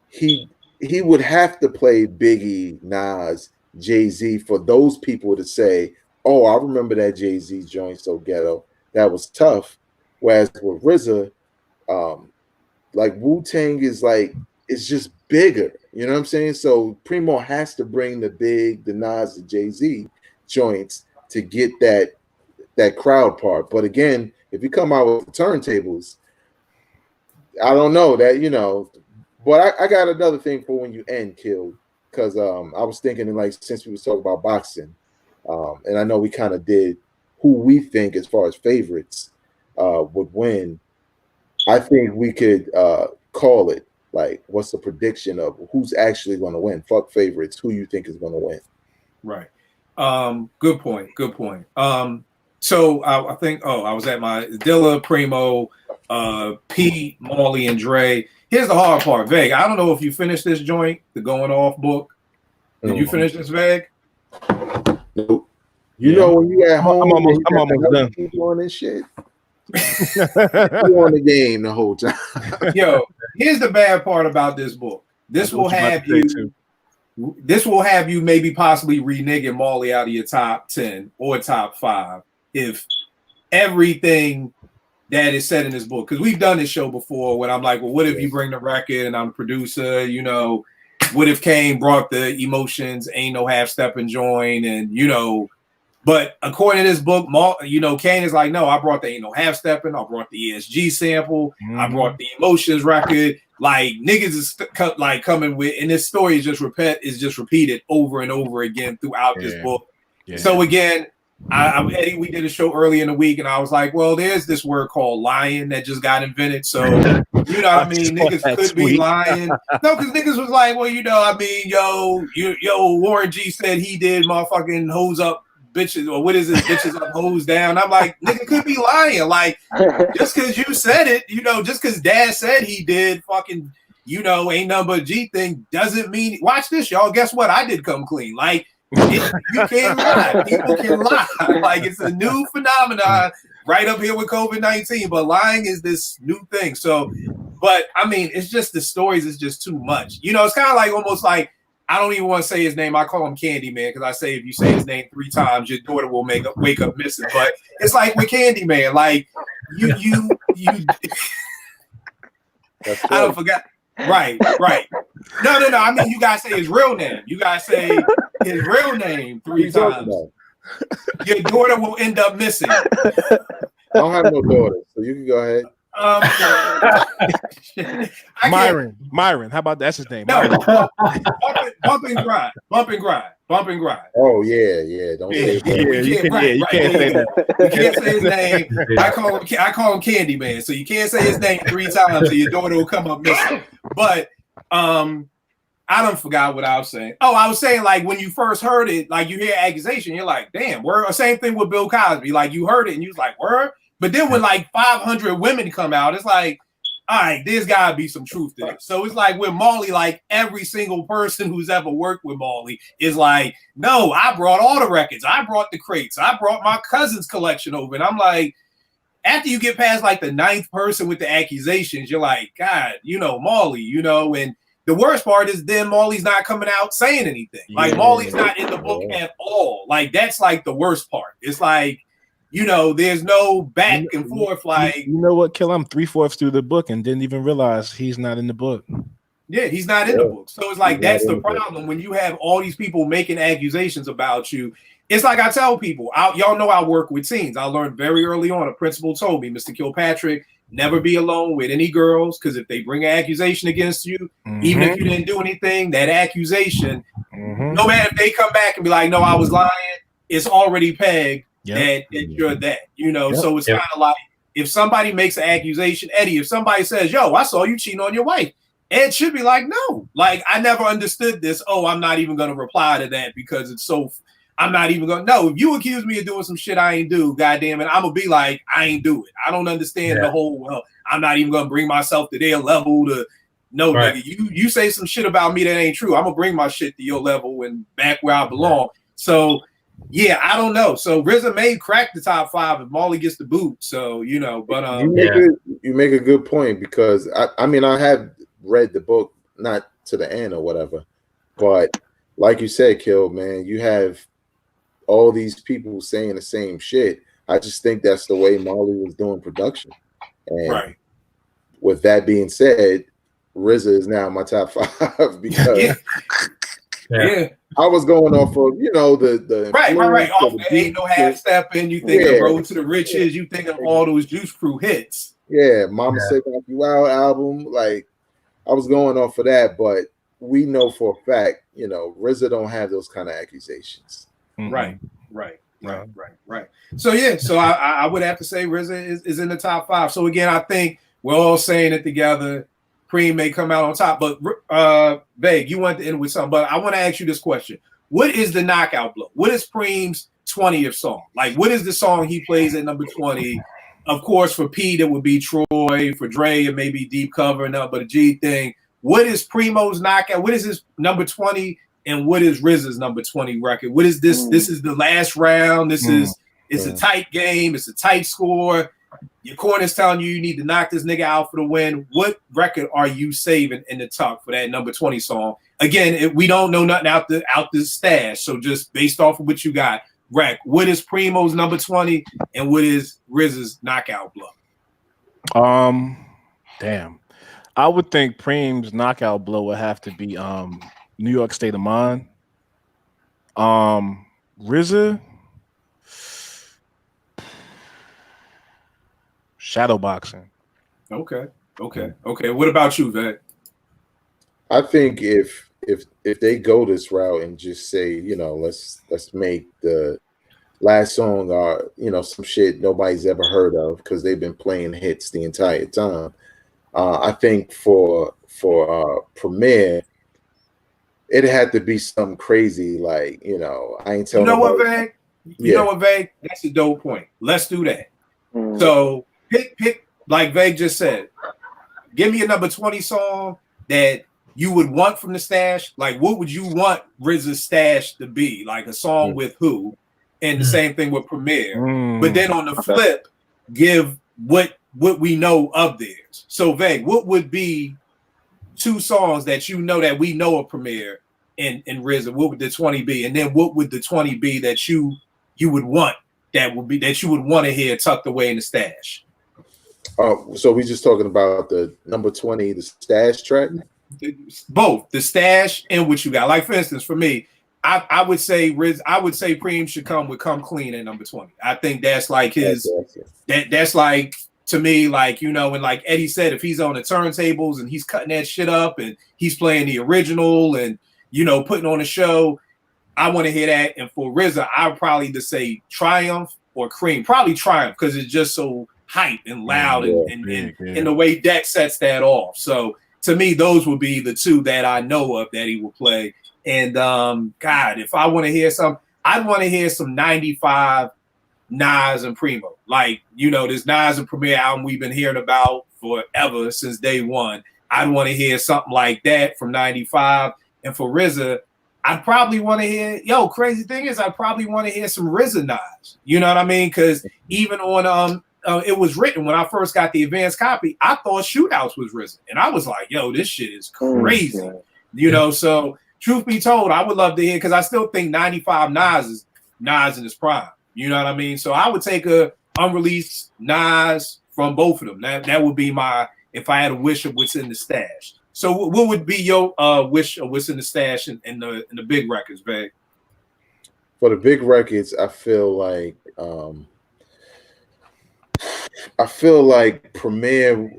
he would have to play Biggie, Nas, Jay-Z for those people to say, oh, I remember that Jay-Z joint so ghetto. That was tough. Whereas with RZA, like Wu-Tang is like, it's just bigger. You know what I'm saying? So Primo has to bring the Nas, the Jay-Z joints to get that crowd part. But again, if you come out with the turntables, I don't know that, you know. But I got another thing for when you end, Kill, because I was thinking, like, since we was talking about boxing, and I know we kind of did who we think as far as favorites would win. I think we could call it, like, what's the prediction of who's actually going to win? Fuck favorites. Who you think is going to win? Right. Good point. Good point. So I think, I was at my Dilla, Primo, Pete, Marley, and Dre. Here's the hard part, Vague. I don't know if you finished this joint, the Going Off book. Did you finish this, Vague? Nope. You know when you at home, I'm almost done. Doing this shit. You on the game the whole time. Yo, here's the bad part about this book. This will have you maybe possibly reneging Marley out of your top 10 or top 5 if everything that is said in this book, because we've done this show before when I'm like, well, what if you bring the record and I'm the producer, you know, what if Kane brought the emotions, ain't no half step and join, and you know, but according to this book, you know, Kane is like, no, I brought the ain't no half stepping, I brought the ESG sample, I brought the emotions record. Like niggas is like coming with, and this story is just repeated over and over again throughout this book. Yeah. So again, Eddie, we did a show early in the week, and I was like, well, there's this word called lying that just got invented. So you know what I mean? Niggas could be lying. No, because niggas was like, well, you know, I mean, yo, Warren G said he did motherfucking hose up bitches, or what is it, bitches up, hose down. I'm like, nigga could be lying. Like, just because you said it, you know, just because Dad said he did fucking, you know, ain't nothing but G thing doesn't mean. Watch this, y'all. Guess what? I did come clean. Like, you can't lie. People can lie. Like, it's a new phenomenon right up here with COVID-19. But lying is this new thing. So, but I mean, it's just the stories is just too much. You know, it's kind of like almost like, I don't even want to say his name. I call him Candyman because I say if you say his name 3 times, your daughter will wake up missing. But it's like with Candyman, like you. I don't forgot. Right. No. I mean, you gotta say his real name. You gotta say his real name 3 times. Your daughter will end up missing. I don't have no daughter, so you can go ahead. Myron. How about that's his name? No, bump and grind. Oh yeah. Don't say that. You can't say that. You can't say his name. I call him Candyman. So you can't say his name 3 times, so your daughter will come up missing. But I don't forgot what I was saying. Oh, I was saying like when you first heard it, like you hear accusation, you're like, damn. Word. Same thing with Bill Cosby. Like you heard it and you was like, word. But then when like 500 women come out, it's like, all right, there's gotta be some truth to this. So it's like with Marley, like every single person who's ever worked with Marley is like, no, I brought all the records, I brought the crates, I brought my cousin's collection over. And I'm like, after you get past like the 9th person with the accusations, you're like, God, Marley, and the worst part is then Marley's not coming out saying anything. Like Marley's not in the book at all. Like that's like the worst part. It's like, there's no back and forth. Like, you know what, Kill? I'm 3/4 through the book and didn't even realize he's not in the book. Yeah, he's not in the book. So it's like that's the problem when you have all these people making accusations about you. It's like I tell people, y'all know I work with teens. I learned very early on. A principal told me, Mr. Kilpatrick, never be alone with any girls because if they bring an accusation against you, even if you didn't do anything, that accusation, no matter if they come back and be like, no, I was lying, it's already pegged. That you're that, so it's kind of like if somebody makes an accusation, Eddie, if somebody says, yo, I saw you cheating on your wife, Ed should be like, no, like I never understood this. Oh, I'm not even going to reply to that because it's I'm not even going to know. If you accuse me of doing some shit I ain't do, goddamn it, I'm going to be like, I ain't do it. I don't understand the whole, I'm not even going to bring myself to their level to nigga, you say some shit about me that ain't true. I'm going to bring my shit to your level and back where I belong. So, yeah, I don't know. So RZA may crack the top 5 if Marley gets the boot. So but you make a good point because I mean I have read the book not to the end or whatever, but like you said, Kill, man, you have all these people saying the same shit. I just think that's the way Marley was doing production. And with that being said, RZA is now my top 5 because. Yeah. I was going off of, the right. Off the Ain't No Half Stepping. You think of Road to the Riches. You think of all those Juice Crew hits. Yeah, Mama Said Knock You Out album. Like, I was going off of that, but we know for a fact, RZA don't have those kind of accusations. Right. So yeah, so I would have to say RZA is in the top 5. So again, I think we're all saying it together. Primo may come out on top, but Vague, you want to end with something. But I want to ask you this question: what is the knockout blow? What is Primo's 20th song? Like, what is the song he plays at number 20? Of course, for Pete it would be Troy. For Dre it may be Deep Cover and but a G thing. What is Primo's knockout? What is his number 20? And what is RZA's number 20 record? What is this? This is the last round. This is a tight game. It's a tight score. Your corner's telling you need to knock this nigga out for the win. What record are you saving in the tuck for that number 20 song? Again, we don't know nothing out the stash. So just based off of what you got, Rec, what is Primo's number 20 and what is RZA's knockout blow? Damn. I would think Primo's knockout blow would have to be New York State of Mind. RZA, Shadowboxing. Okay. What about you, Vet? I think if they go this route and just say, let's make the last song some shit nobody's ever heard of because they've been playing hits the entire time. I think for Premier, it had to be something crazy like, I ain't telling you know what, Vag? You know what, Vag? That's a dope point. Let's do that. So pick like Vag just said, give me a number 20 song that you would want from the stash. Like, what would you want RZA's stash to be? Like a song with who? And the same thing with Premier. But then on the flip, give what we know of theirs. So Vag, what would be 2 songs that that we know of Premier and RZA? What would the 20 be? And then what would the 20 be that you would want that you would want to hear tucked away in the stash? So we just talking about the number 20, the stash track? Both the stash and what you got. Like for instance, for me, I would say Primo should come with Come Clean at number 20. I think that's like his that's like to me, like, and like Eddie said, if he's on the turntables and he's cutting that shit up and he's playing the original and putting on a show, I want to hear that. And for RZA, I would probably just say Triumph or Cream. Probably Triumph because it's just so hype and loud and the way Deck sets that off. So to me, those would be the 2 that I know of that he will play. And God, if I want to hear I'd want to hear some 95 Nas and Primo. Like, this Nas and Premier album we've been hearing about forever since day one. I'd want to hear something like that from 95. And for RZA, I'd probably want to hear, crazy thing is I'd probably want to hear some RZA Nas. You know what I mean? Because even on it was written when I first got the advanced copy, I thought Shootouts was RZA. And I was like, this shit is crazy. So truth be told, I would love to hear, because I still think 95 Nas is Nas in his prime. You know what I mean? So I would take a unreleased Nas from both of them. That would be my, if I had a wish of what's in the stash. So what would be your wish of what's in the stash in the big records, Bag? For the big records, I feel like Premier.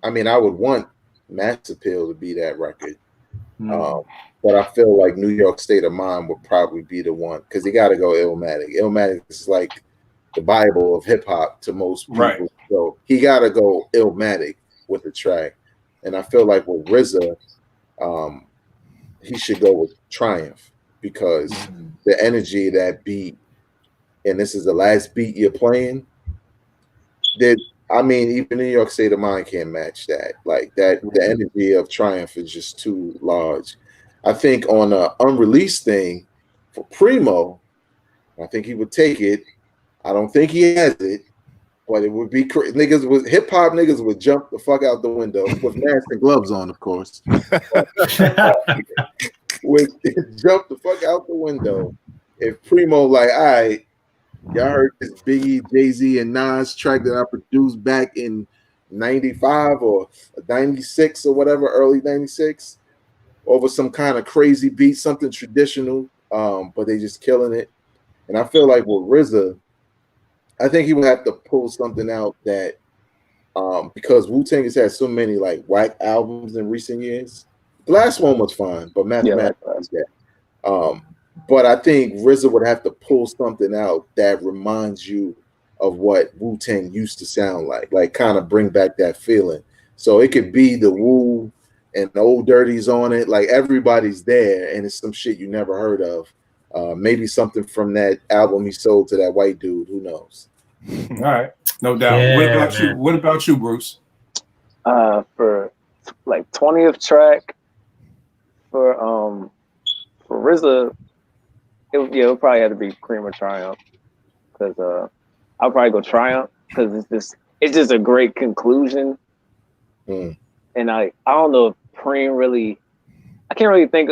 I mean, I would want Mass Appeal to be that record, but I feel like New York State of Mind would probably be the one, because you got to go Illmatic. Illmatic is like the Bible of hip hop to most people, right? So he got to go Illmatic with the track. And I feel like with RZA, he should go with Triumph, because the energy of that beat, and this is the last beat you're playing, even New York State of Mind can't match that. Like that, the energy of Triumph is just too large. I think on an unreleased thing for Primo, I think he would take it. I don't think he has it. But it would be niggas with hip hop niggas would jump the fuck out the window with masks and gloves on, of course. Would jump the fuck out the window if Primo like, all right, y'all heard this Biggie, Jay-Z, and Nas track that I produced back in 95 or 96 or whatever, early 96, over some kind of crazy beat, something traditional, but they just killing it. And I feel like with RZA, I think he would have to pull something out that, because Wu-Tang has had so many like whack albums in recent years. The last one was fine, but Mathematically is that. But I think RZA would have to pull something out that reminds you of what Wu-Tang used to sound like kind of bring back that feeling. So it could be the Wu and the Old Dirties on it, like everybody's there, and it's some shit you never heard of. Maybe something from that album he sold to that white dude. Who knows? All right, no doubt. Yeah, what about man. you? What about you, Bruce? For like 20th track for RZA, it would probably have to be Cream or Triumph, because I'll probably go Triumph, because it's just a great conclusion. And I don't know if Preem really, I can't really think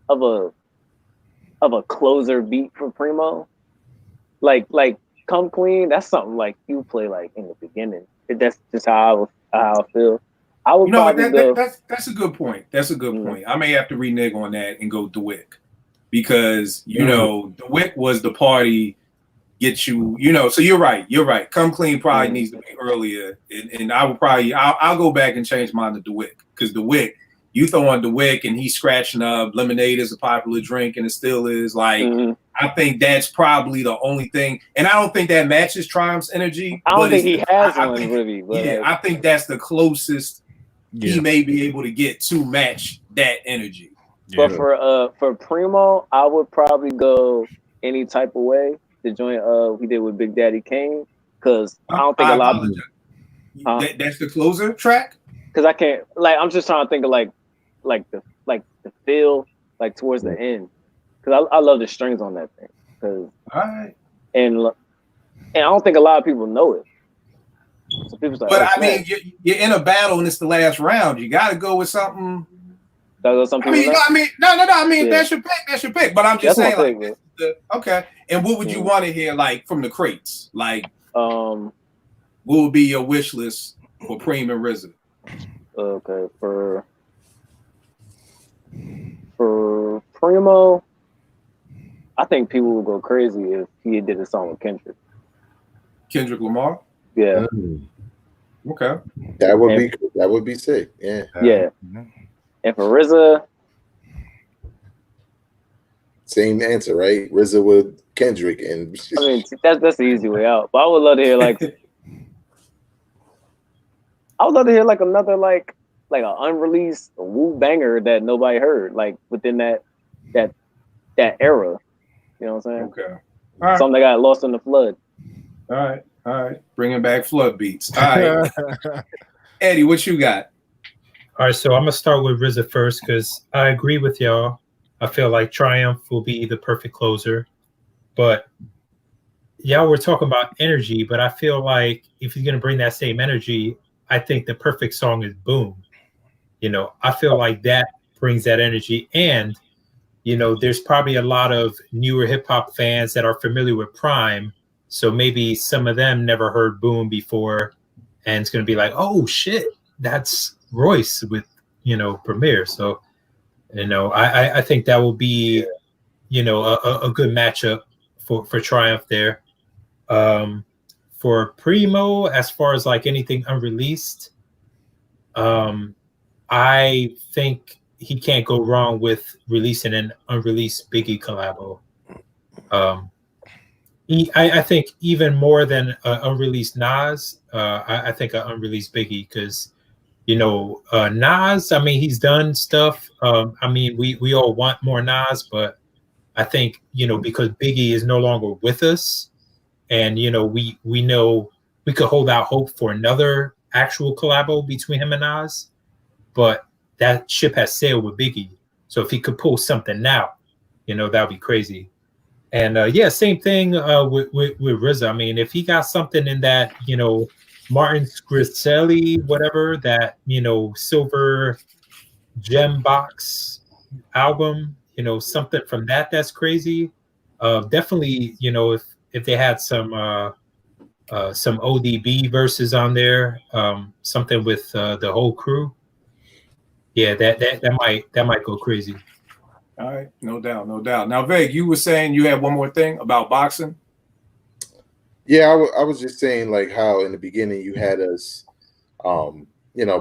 of a closer beat for Primo. Like Come Clean, that's something like you play like in the beginning. That's just how I feel. I would probably go. That's a good point. That's a good point. I may have to renege on that and go DeWick, because DeWick was the party get you. So you're right. Come Clean probably needs to be earlier, and I would probably I'll go back and change mine to DeWick, because DeWick, you throw on DeWick and he's scratching up. Lemonade is a popular drink, and it still is. Like, I think that's probably the only thing, and I don't think that matches Triumph's energy. I don't think he has one really. Yeah, I think that's the closest he may be able to get to match that energy. But for Primo, I would probably go Any Type of Way, the joint we did with Big Daddy Kane, because I don't think a lot of that's the closer track. Because I can't, like, I'm just trying to think of like the feel like towards the end, because I love the strings on that thing. Cause and I don't think a lot of people know it. So people start, but I mean, you're in a battle and it's the last round. You got to go with something. No. That's your pick. That's your pick. But I'm just saying, okay. And what would you want to hear, like, from the crates? Like, what would be your wish list for Preem and RZA? Okay, for Primo, I think people would go crazy if he did a song with Kendrick Lamar. Yeah. Okay. That would be sick. Yeah. Yeah. And for RZA, same answer, right? RZA with Kendrick, and I mean that's the easy way out. But I would love to hear like another like an unreleased Wu banger that nobody heard, like within that era. You know what I'm saying? Okay. All right. Something that got lost in the flood. All right. Bringing back flood beats. All right. Eddie, what you got? All right, so I'm gonna start with RZA first because I agree with y'all. I feel like Triumph will be the perfect closer, but y'all were talking about energy. But I feel like if he's gonna bring that same energy, I think the perfect song is Boom. I feel like that brings that energy, and there's probably a lot of newer hip hop fans that are familiar with Prime, so maybe some of them never heard Boom before, and it's gonna be like, oh shit, that's Royce with Premier. So I think that will be a good matchup for Triumph there. For Primo, as far as like anything unreleased, I think he can't go wrong with releasing an unreleased Biggie collabo. I think even more than unreleased Nas, I think an unreleased Biggie because Nas. I mean, he's done stuff. I mean, we all want more Nas, but I think because Biggie is no longer with us, and we know we could hold out hope for another actual collabo between him and Nas, but that ship has sailed with Biggie. So if he could pull something now, that'd be crazy. And yeah, same thing with RZA. I mean, if he got something in that, Martin Scorsese, whatever, that, silver gem box album, something from that's crazy. Definitely, if they had some ODB verses on there, something with the whole crew. Yeah, that might go crazy. All right, no doubt, no doubt. Now, Veg, you were saying you had one more thing about boxing. Yeah, I was just saying like how in the beginning you had us,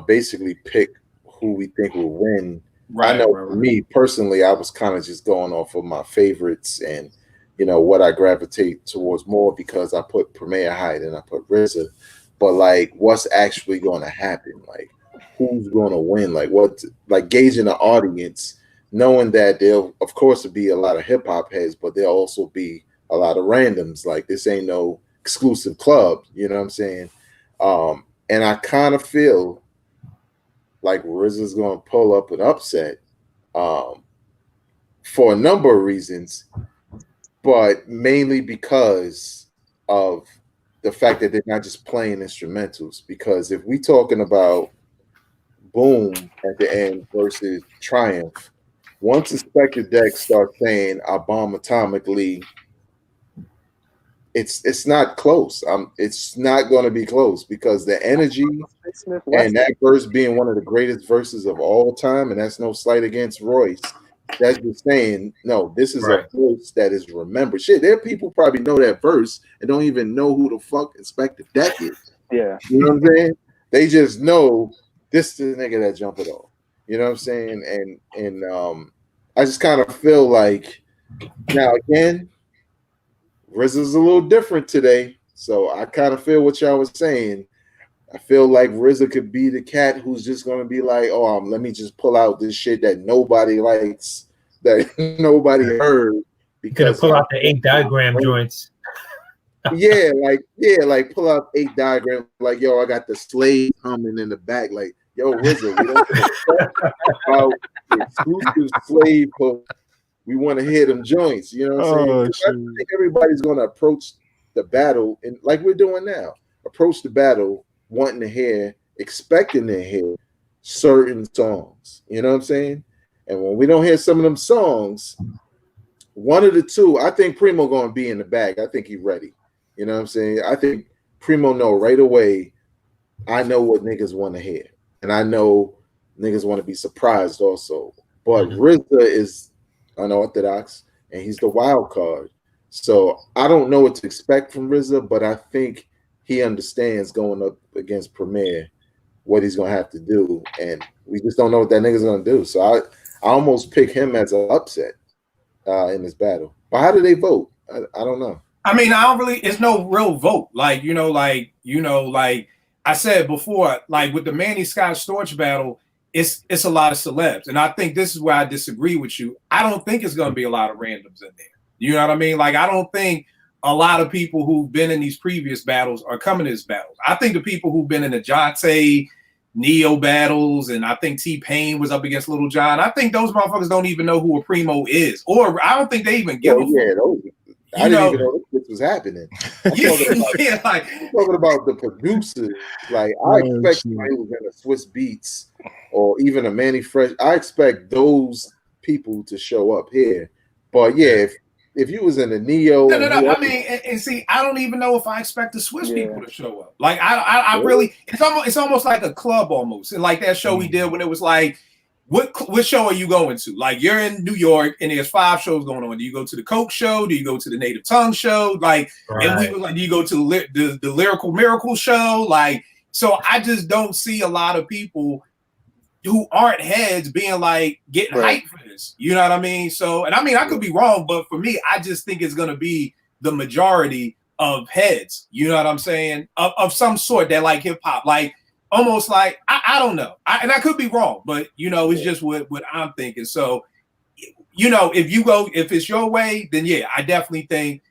basically pick who we think will win. Right, I know right. for me personally, I was kind of just going off of my favorites and what I gravitate towards more because I put Premier high and I put RZA. But like, what's actually going to happen? Like, who's going to win? Like, like gauging the audience, knowing that there'll of course be a lot of hip hop heads, but there'll also be a lot of randoms. Like, this ain't no exclusive club. You know what I'm saying? And I kind of feel like RZA's going to pull up an upset for a number of reasons, but mainly because of the fact that they're not just playing instrumentals. Because if we talking about Boom at the end versus Triumph, once Inspector Deck starts saying "I bomb atomically," it's not close. It's not going to be close because the energy and that verse being one of the greatest verses of all time, and that's no slight against Royce. That's just saying, no, this is right. a verse that is remembered. Shit, there are people probably know that verse and don't even know who the fuck Inspector Deck is. Yeah. You know what I'm saying? They just know this is the nigga that jump it off. You know what I'm saying? And I just kind of feel like now again, RZA's a little different today. So I kind of feel what y'all was saying. I feel like RZA could be the cat who's just going to be like, oh, let me just pull out this shit that nobody likes, that nobody heard. Because pull out the 8 diagram joints. like pull out 8 diagrams. Like, yo, I got the slave humming in the back. Like, yo, RZA, we don't talk about the exclusive slave hook. We want to hear them joints. You know what I'm saying? I think everybody's going to approach the battle and like we're doing now. Approach the battle wanting to hear, expecting to hear certain songs. You know what I'm saying? And when we don't hear some of them songs, one of the two, I think Primo going to be in the bag. I think he's ready. You know what I'm saying? I think Primo know right away, I know what niggas want to hear. And I know niggas want to be surprised also. But RZA is unorthodox and he's the wild card. So I don't know what to expect from RZA, but I think he understands going up against Premier what he's gonna have to do, and we just don't know what that nigga's gonna do. So I almost pick him as an upset in this battle. But how do they vote? I don't know. I mean, I don't really. It's no real vote. Like I said before, like with the Manny Scott Storch battle, it's a lot of celebs, and I think this is where I disagree with you. I don't think it's gonna be a lot of randoms in there. You know what I mean? Like I don't think a lot of people who've been in these previous battles are coming to this battle. I think the people who've been in the Jonte, Neo battles, and I think T-Pain was up against Little John. I think those motherfuckers don't even know who a Primo is, or I don't think they even give a fuck. I didn't even know this was happening. Talking about the producers. Like, I expect somebody who's in a Swiss Beats or even a Manny Fresh. I expect those people to show up here. But yeah, if you was in a Neo, no. I mean, and see, I don't even know if I expect the Swiss people to show up. Like, I really, it's almost like a club almost, and like that show we did when it was like, what show are you going to? Like, you're in New York and there's 5 shows going on. Do you go to the Coke show? Do you go to the Native Tongue show? Like, and we was like, do you go to the Lyrical Miracle show? Like, so I just don't see a lot of people who aren't heads being like getting hyped for this. You know what I mean? So, and I mean, I could be wrong, but for me, I just think it's gonna be the majority of heads. You know what I'm saying? Of some sort that like hip hop, like almost like I don't know, and I could be wrong, but you know, it's just what I'm thinking. So, you know, if it's your way, then yeah, I definitely think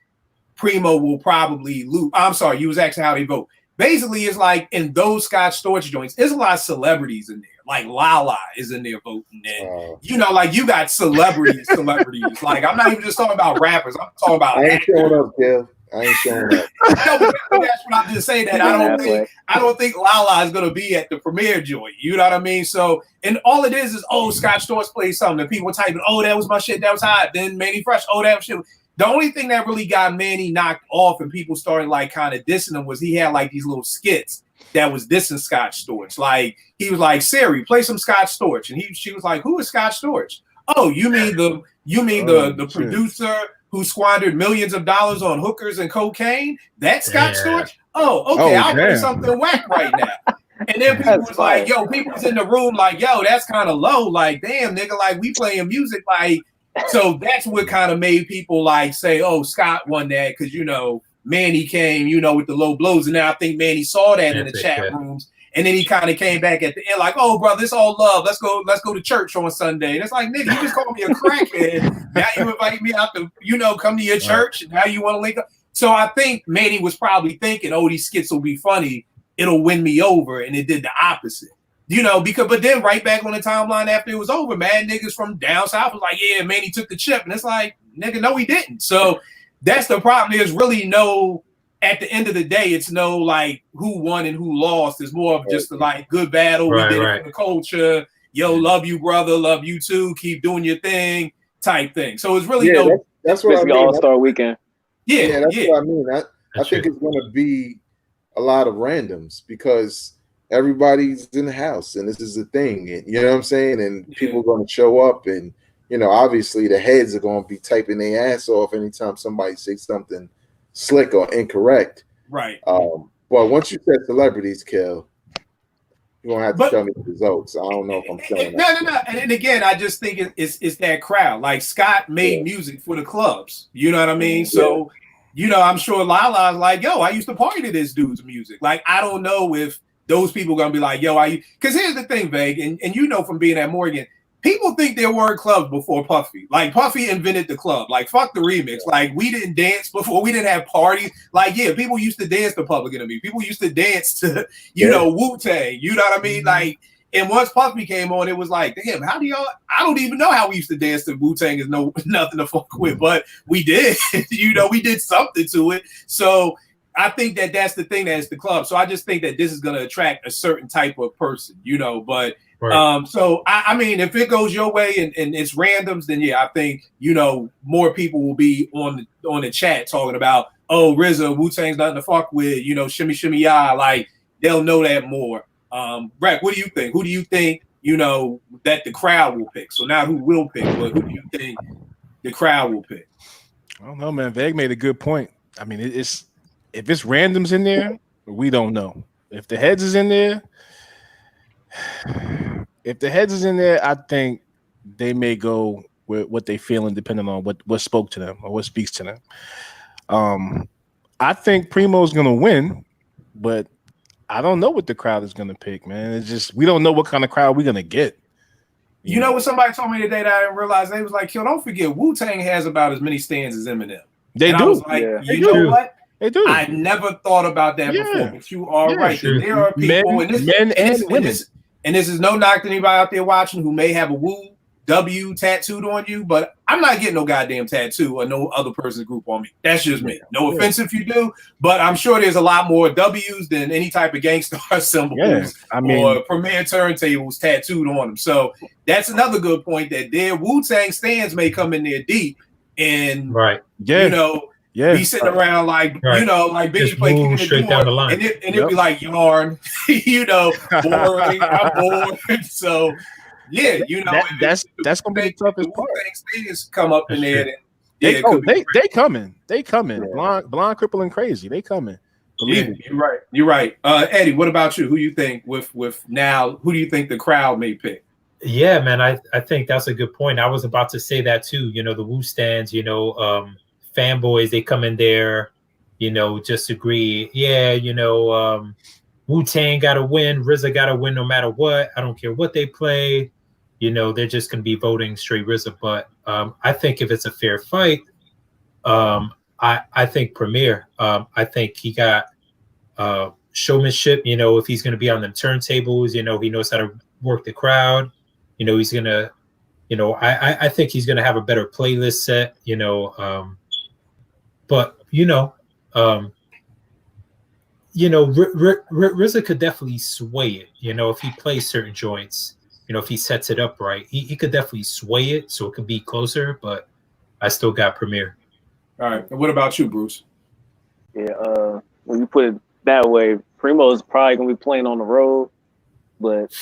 Primo will probably lose. I'm sorry, you was asking how they vote. Basically, it's like in those Scotch Storch joints, there's a lot of celebrities in there. Like Lala is in there voting. And, you know, like you got celebrities. Like, I'm not even just talking about rappers. I'm talking about I ain't showing up, Kev. I ain't showing up. No, but that's what I'm just saying, that I don't think Lala is gonna be at the premiere joint. You know what I mean? So, and all it is Scotch Storch plays something, and people typing, oh, that was my shit, that was hot. Then Manny Fresh, oh, that shit. The only thing that really got Manny knocked off and people started like kind of dissing him was he had like these little skits that was dissing Scotch Storch. Like, he was like, Siri, play some Scotch Storch, and she was like, who is Scotch Storch? Oh, you mean the producer who squandered millions of dollars on hookers and cocaine? That's Scotch Storch? Oh, okay, I'll play something whack right now. And then people was like, yo, people was in the room like, yo, that's kind of low. Like, damn, nigga, like, we playing music like. So that's what kind of made people like say, oh, Scott won that because, you know, Manny came, you know, with the low blows. And then I think Manny saw that in the chat rooms. And then he kind of came back at the end like, oh, brother, it's all love. Let's go to church on Sunday. And it's like, nigga, you just called me a crackhead. Now you invite me out to, you know, come to your church. And now you want to link up. So I think Manny was probably thinking, oh, these skits will be funny. It'll win me over. And it did the opposite. You know, but then right back on the timeline after it was over, mad niggas from down south was like, yeah, man, he took the chip. And it's like, nigga, no, he didn't. So that's the problem. There's really no, at the end of the day, it's no like who won and who lost. It's more of just a, like good battle. We did it for the culture. Yo, love you, brother. Love you too. Keep doing your thing type thing. So it's really that's what I mean. All-Star Weekend. Yeah, that's what I mean. I think it's going to be a lot of randoms because everybody's in the house and this is the thing, and you know what I'm saying, and people are going to show up, and you know, obviously the heads are going to be typing their ass off anytime somebody says something slick or incorrect, right? But once you said celebrities, Kel, you're gonna have to tell me the results. I don't know if I'm saying no. And again, I just think it's that crowd. Like, Scott made music for the clubs, you know what I mean? So you know, I'm sure Lala's like, yo, I used to party to this dude's music. Like, I don't know if those people are gonna be like, yo, because here's the thing, Vague, and you know from being at Morgan, people think there were clubs before Puffy. Like, Puffy invented the club. Like, fuck the remix. Like, we didn't dance before. We didn't have parties. Like, yeah, people used to dance to Public Enemy. People used to dance to, you know, Wu-Tang. You know what I mean? Like, and once Puffy came on, it was like, damn, how do y'all? I don't even know how we used to dance to Wu-Tang. Is nothing to fuck with, but we did. You know, we did something to it. So I think that's the thing, that's the club. So I just think that this is going to attract a certain type of person, you know. But so I mean, if it goes your way and it's randoms, then yeah, I think, you know, more people will be on the chat talking about, oh, RZA, Wu-Tang's nothing to fuck with, you know, shimmy shimmy ya. Like, they'll know that more. Breck, what do you think? Who do you think, you know, that the crowd will pick? So not who will pick, but who do you think the crowd will pick? I don't know, man. Veg made a good point. I mean, if it's randoms in there, we don't know. If the heads is in there, I think they may go with what they feeling, depending on what spoke to them or what speaks to them. I think Primo's gonna win, but I don't know what the crowd is gonna pick, man. It's just we don't know what kind of crowd we're gonna get. You know what somebody told me today that I didn't realize? They was like, yo, don't forget, Wu-Tang has about as many stands as Eminem. They do. I was like, you know what? They do. I never thought about that before, but you are right. Sure. There are people, men and women. and this is no knock to anybody out there watching who may have a Woo W tattooed on you, but I'm not getting no goddamn tattoo or no other person's group on me. That's just me. No offense if you do, but I'm sure there's a lot more W's than any type of Gangstar symbols or Premier turntables tattooed on them. So that's another good point that their Wu-Tang stands may come in there deep and you know, be sitting around like you know, like Biggie play straight down the line, and it'd be like yarn, you know, boring. I'm bored. So yeah, you know, that's gonna be the toughest part. Things come up in there. They coming. They coming. Yeah. Blonde, crippling, crazy. They coming. Believe it. You're right. You're right. Eddie, what about you? Who you think with now? Who do you think the crowd may pick? Yeah, man, I think that's a good point. I was about to say that too. You know, the Wu stands. You know, fanboys, they come in there. You know, just agree. Yeah, you know, Wu-Tang got to win. RZA got to win no matter what. I don't care what they play. You know, they're just going to be voting straight RZA. But I think if it's a fair fight, I think Premier. I think he got showmanship. You know, if he's going to be on them turntables, you know, he knows how to work the crowd. You know, he's going to, you know, I think he's going to have a better playlist set, you know. But, you know, RZA could definitely sway it, you know, if he plays certain joints. You know, if he sets it up right, he could definitely sway it so it could be closer, but I still got Premier. All right. And what about you, Bruce? Yeah, when you put it that way, Primo's probably going to be playing on the road, but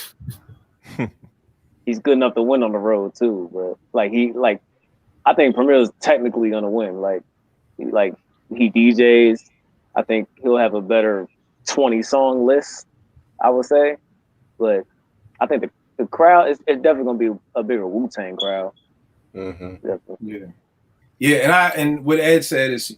he's good enough to win on the road too. But I think Premier is technically going to win. He DJs. I think he'll have a better 20-song list, I would say. But I think the crowd is definitely going to be a bigger Wu-Tang crowd. Mm-hmm. Yeah, and what Ed said is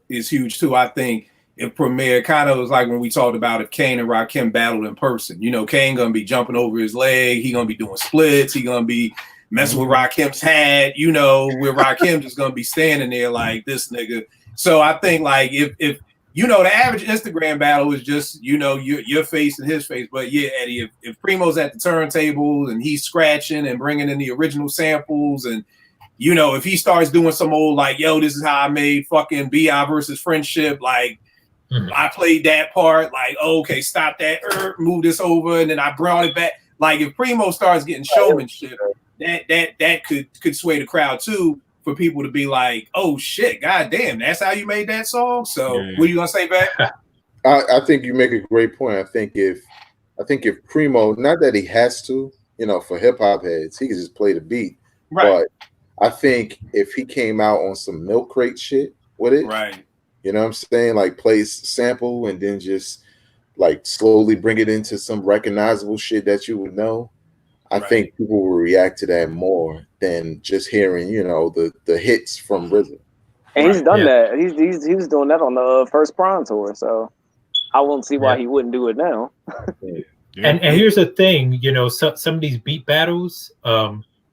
huge too. I think if Premier kind of was like when we talked about if Kane and Rakim battled in person, you know, Kane gonna be jumping over his leg, he gonna be doing splits, he gonna be messing with Rakim's hat, you know, where Rakim just gonna be standing there like this nigga. So I think like if you know, the average Instagram battle is just, you know, your face and his face. But yeah, Eddie, if Primo's at the turntable and he's scratching and bringing in the original samples, and, you know, if he starts doing some old, like, yo, this is how I made fucking B.I. versus Friendship, like, I played that part, like, oh, okay, stop that, move this over, and then I brought it back. Like, if Primo starts getting showmanship, that could sway the crowd, too, for people to be like, oh shit, goddamn, that's how you made that song. So what are you gonna say back? I think you make a great point. I think if Primo, not that he has to, you know, for hip hop heads, he can just play the beat. Right. But I think if he came out on some Milk Crate shit with it, right? You know what I'm saying? Like plays sample and then just like slowly bring it into some recognizable shit that you would know. I think people will react to that more than just hearing, you know, the hits from RZA. And he's done that. He was doing that on the first Prime tour, so I won't see why he wouldn't do it now. And here's the thing, you know, some of these beat battles,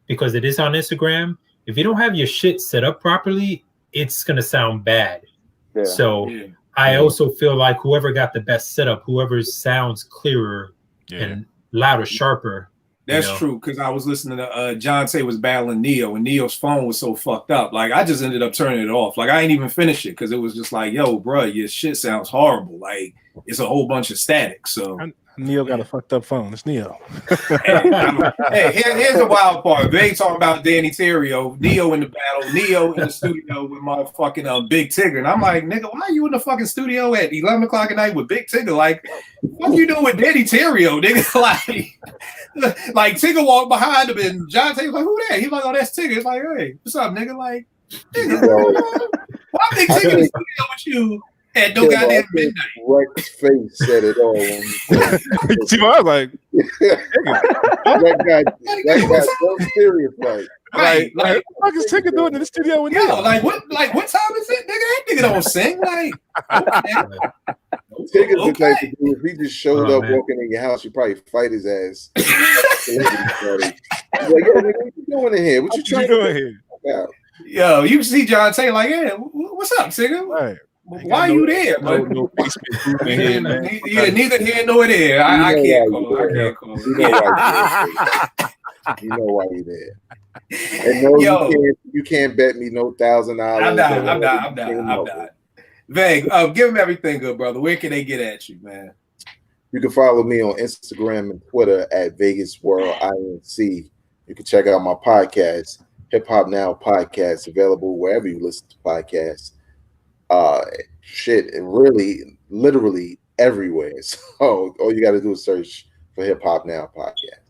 because it is on Instagram, if you don't have your shit set up properly, it's gonna sound bad. Yeah. So I also feel like whoever got the best setup, whoever sounds clearer and louder, sharper. That's true, because I was listening to John Tay was battling Neo, and Neo's phone was so fucked up. Like, I just ended up turning it off. Like, I ain't even finished it because it was just like, yo, bro, your shit sounds horrible. Like, it's a whole bunch of static. So Neo got a fucked up phone. It's Neo. Hey, here's the wild part. They talking about Danny Terrio, Neo in the battle, Neo in the studio with my fucking Big Tigger. And I'm like, nigga, why are you in the fucking studio at 11 o'clock at night with Big Tigger? Like, what you doing with Danny Terrio, nigga? Like Tigger walked behind him and John Taylor like, who that? He's like, oh, that's Tigger. It's like, hey, what's up, nigga? Like, nigga, why Big Tigger in the studio with you? At no goddamn midnight. Rex face said it all. See, I was like, that guy so serious, like. Like, what the fuck is Tigger doing in the studio with Neo? Like what time is it, nigga? That nigga don't sing. Like, Tigger's the type of dude, if he just showed up walking in your house, you'd probably fight his ass. Like, yo, nigga, what you doing in here? What you trying to do here? Yo, you see John Taylor like, yeah, what's up, Tigger? Right. Why are you there, man? No basement group in here, man. Neither here nor there. I can't call it. I can't call it. You know why you're there. And no, you can't bet me no $1,000. I'm not. Veg, give them everything good, brother. Where can they get at you, man? You can follow me on Instagram and Twitter at Vegas World INC. You can check out my podcast, Hip Hop Now Podcast, available wherever you listen to podcasts. Really, literally everywhere. So all you got to do is search for Hip Hop Now Podcast.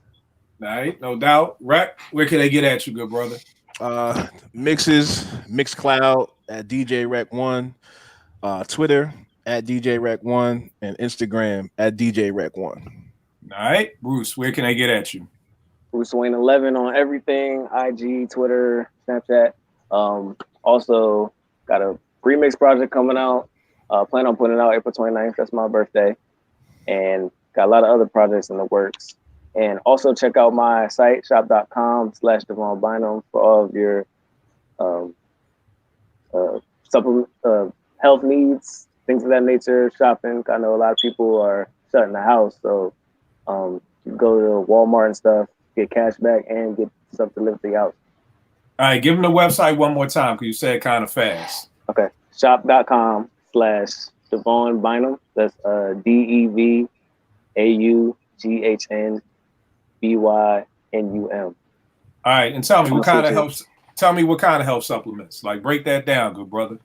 All right, no doubt. Rec, where can they get at you, good brother? Mixcloud at DJ Rec1, Twitter at DJ Rec1, and Instagram at DJ Rec1. All right, Bruce, where can they get at you? Bruce Wayne 11 on everything, IG, Twitter, Snapchat. Also got a remix project coming out. Plan on putting it out April 29th. That's my birthday. And got a lot of other projects in the works. And also check out my site, shop.com/Devon Bynum for all of your supplement, health needs, things of that nature, shopping. I know a lot of people are shut in the house, so you go to Walmart and stuff, get cash back, and get stuff delivered to your house. All right, give them the website one more time because you said it kind of fast. Okay, shop.com/Devon Bynum. That's DEVAUGHNBYNUM. All right, and tell me what kind of helps. Tell me what kind of health supplements. Like, break that down, good brother.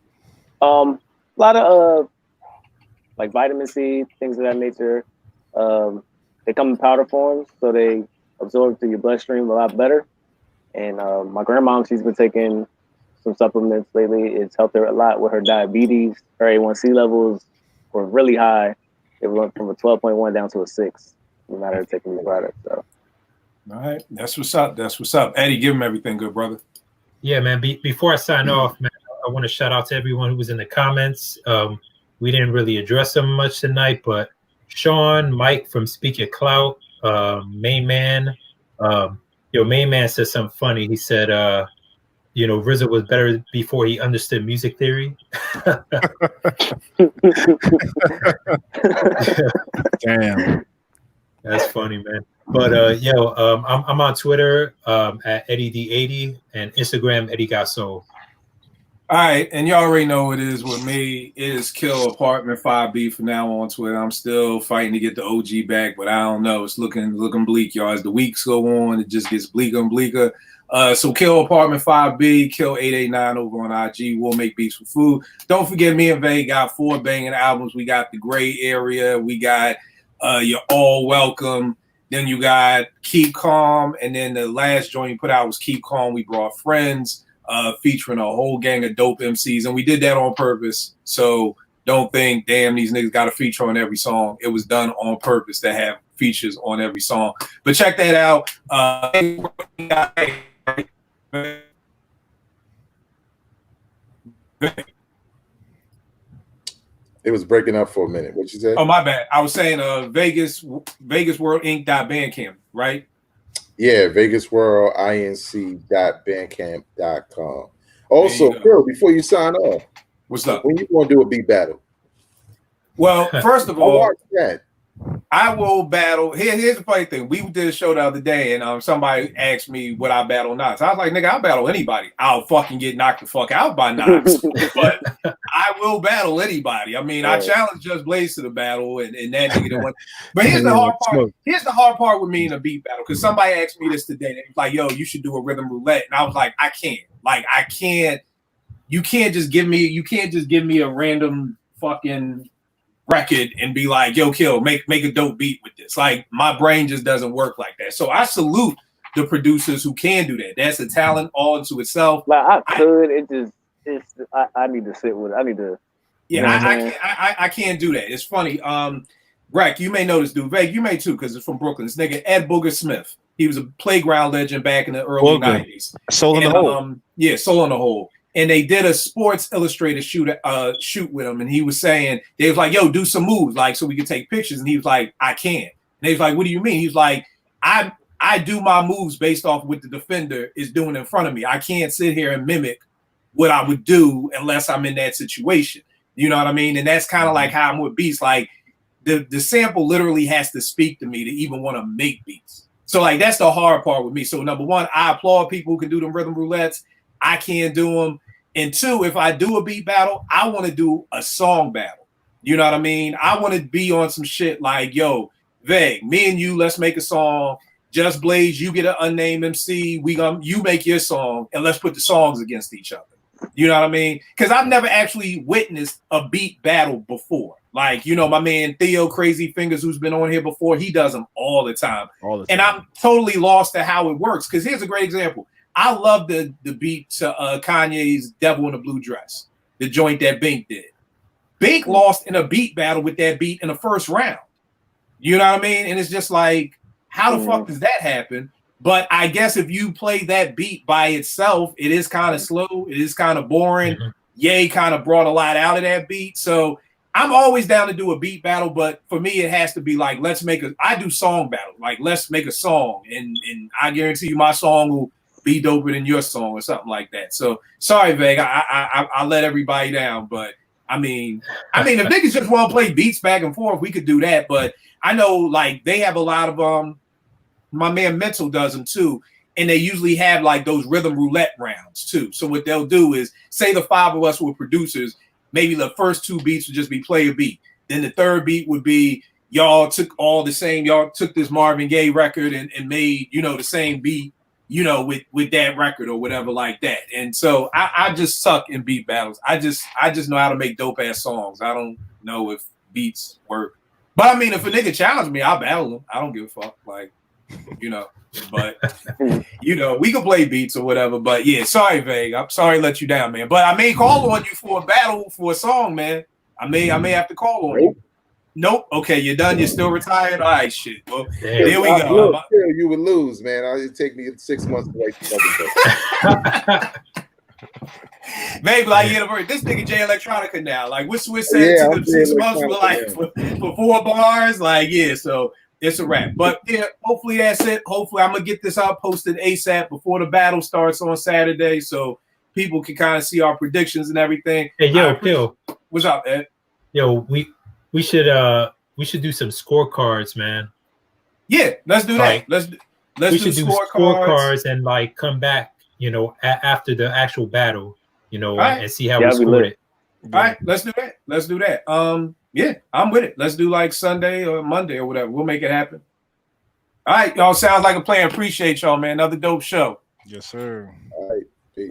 A lot of like vitamin C, things of that nature. They come in powder form, so they absorb through your bloodstream a lot better. And my grandma, she's been taking some supplements lately. It's helped her a lot with her diabetes. Her A1C levels were really high. It went from a 12.1 down to a 6. No matter taking the product. So. All right, that's what's up. That's what's up. Eddie, give him everything, good brother. Yeah, man. Before I sign off, man, I want to shout out to everyone who was in the comments. We didn't really address them much tonight, but Sean, Mike from Speak Your Clout, Main Man. Main Man said something funny. He said, RZA was better before he understood music theory. Damn. That's funny, man. But I'm on Twitter at EddieD80 and Instagram Eddie Got Soul. All right, and you already know what it is with me. It is Kill Apartment 5B from now on Twitter. I'm still fighting to get the OG back, but I don't know. It's looking bleak, y'all. As the weeks go on, it just gets bleaker and bleaker. So Kill Apartment 5B, Kill 889 over on IG. We'll make beats for food. Don't forget, me and Vay got 4 banging albums. We got The Gray Area. We got You're All Welcome. Then you got Keep Calm. And then the last joint you put out was Keep Calm. We Brought Friends. Featuring a whole gang of dope MCs, and we did that on purpose. So don't think, damn, these niggas got a feature on every song. It was done on purpose to have features on every song. But check that out. It was breaking up for a minute. What you say? Oh, my bad. I was saying Vegas World Inc.bandcamp, right? Yeah, VegasWorldInc.bandcamp.com. Also, Phil, before you sign off, what's up? When you gonna do a beat battle? Well, first of all, that. I will battle. Here's the funny thing. We did a show the other day, and somebody asked me would I battle Knox. I was like, nigga, I'll battle anybody. I'll fucking get knocked the fuck out by Knox. But I will battle anybody. I mean, I challenged Just Blaze to the battle, and that nigga won. But here's the hard part. Here's the hard part with me in a beat battle, because somebody asked me this today. They was like, yo, you should do a rhythm roulette. And I was like, I can't. Like, I can't. You can't just give me a random fucking record and be like, yo, Kill, make a dope beat with this. Like, my brain just doesn't work like that. So I salute the producers who can do that. That's a talent all into itself. Like, I could. I need to sit with it. I need to. Yeah, I can't do that. It's funny. Rec, you may know this dude. Veg, you may too, because it's from Brooklyn. This nigga Ed Booger Smith. He was a playground legend back in the early 90s. Soul in the Hole. Yeah, Soul in the Hole. And they did a Sports Illustrated shoot with him, and he was saying, they was like, yo, do some moves, like, so we could take pictures. And he was like, I can't. And they was like, what do you mean? He was like, I do my moves based off what the defender is doing in front of me. I can't sit here and mimic what I would do unless I'm in that situation. You know what I mean? And that's kind of like how I'm with beats. Like the sample literally has to speak to me to even want to make beats. So like that's the hard part with me. So number one, I applaud people who can do them rhythm roulettes. I can't do them. And two, if I do a beat battle, I want to do a song battle. You know what I mean? I want to be on some shit like, yo, Veg, me and you, let's make a song. Just Blaze, you get an unnamed MC. You make your song, and let's put the songs against each other. You know what I mean? Because I've never actually witnessed a beat battle before. Like, you know, my man Theo Crazy Fingers, who's been on here before, he does them all the time. And I'm totally lost to how it works. Because here's a great example. I love the beat to Kanye's Devil in a Blue Dress, the joint that Bink did. Bink lost in a beat battle with that beat in the first round. You know what I mean? And it's just like, how the fuck does that happen? But I guess if you play that beat by itself, it is kind of slow. It is kind of boring. Ye kind of brought a lot out of that beat. So I'm always down to do a beat battle, but for me, it has to be like, I do song battle. Like, let's make a song. And I guarantee you my song will be doper than your song or something like that. So sorry, Veg, I let everybody down. But I mean, if niggas just want to play beats back and forth, we could do that. But I know like they have a lot of my man Mental does them too, and they usually have like those rhythm roulette rounds too. So what they'll do is say the five of us were producers, maybe the first two beats would just be play a beat. Then the third beat would be y'all took this Marvin Gaye record and made, you know, the same beat, you know, with that record or whatever like that. And so I just suck in beat battles. I just know how to make dope ass songs. I don't know if beats work. But I mean, if a nigga challenge me, I'll battle him. I don't give a fuck. Like, you know, but you know, we can play beats or whatever. But yeah, sorry, Veg. I'm sorry to let you down, man. But I may call on you for a battle for a song, man. I may have to call on you. Nope. Okay, you're done. You're still retired. All right, shit. Well, there we go. Look, you would lose, man. It'd take me 6 months to write something. Maybe like this nigga Jay Electronica now. Like what Swiss said to them 6 months for like for 4 bars. Like, yeah, so it's a wrap. But yeah, hopefully that's it. Hopefully I'm gonna get this out posted ASAP before the battle starts on Saturday, so people can kind of see our predictions and everything. Hey, yo, Phil. What's up, Ed? Yo, we should do some scorecards, man. Yeah, let's do that. Like, let's do scorecards and like come back, you know, after the actual battle, you know, and see how we scored it. All right, let's do that. Yeah, I'm with it. Let's do like Sunday or Monday or whatever. We'll make it happen. All right, y'all. Sounds like a plan. Appreciate y'all, man. Another dope show. Yes, sir. All right. Peace.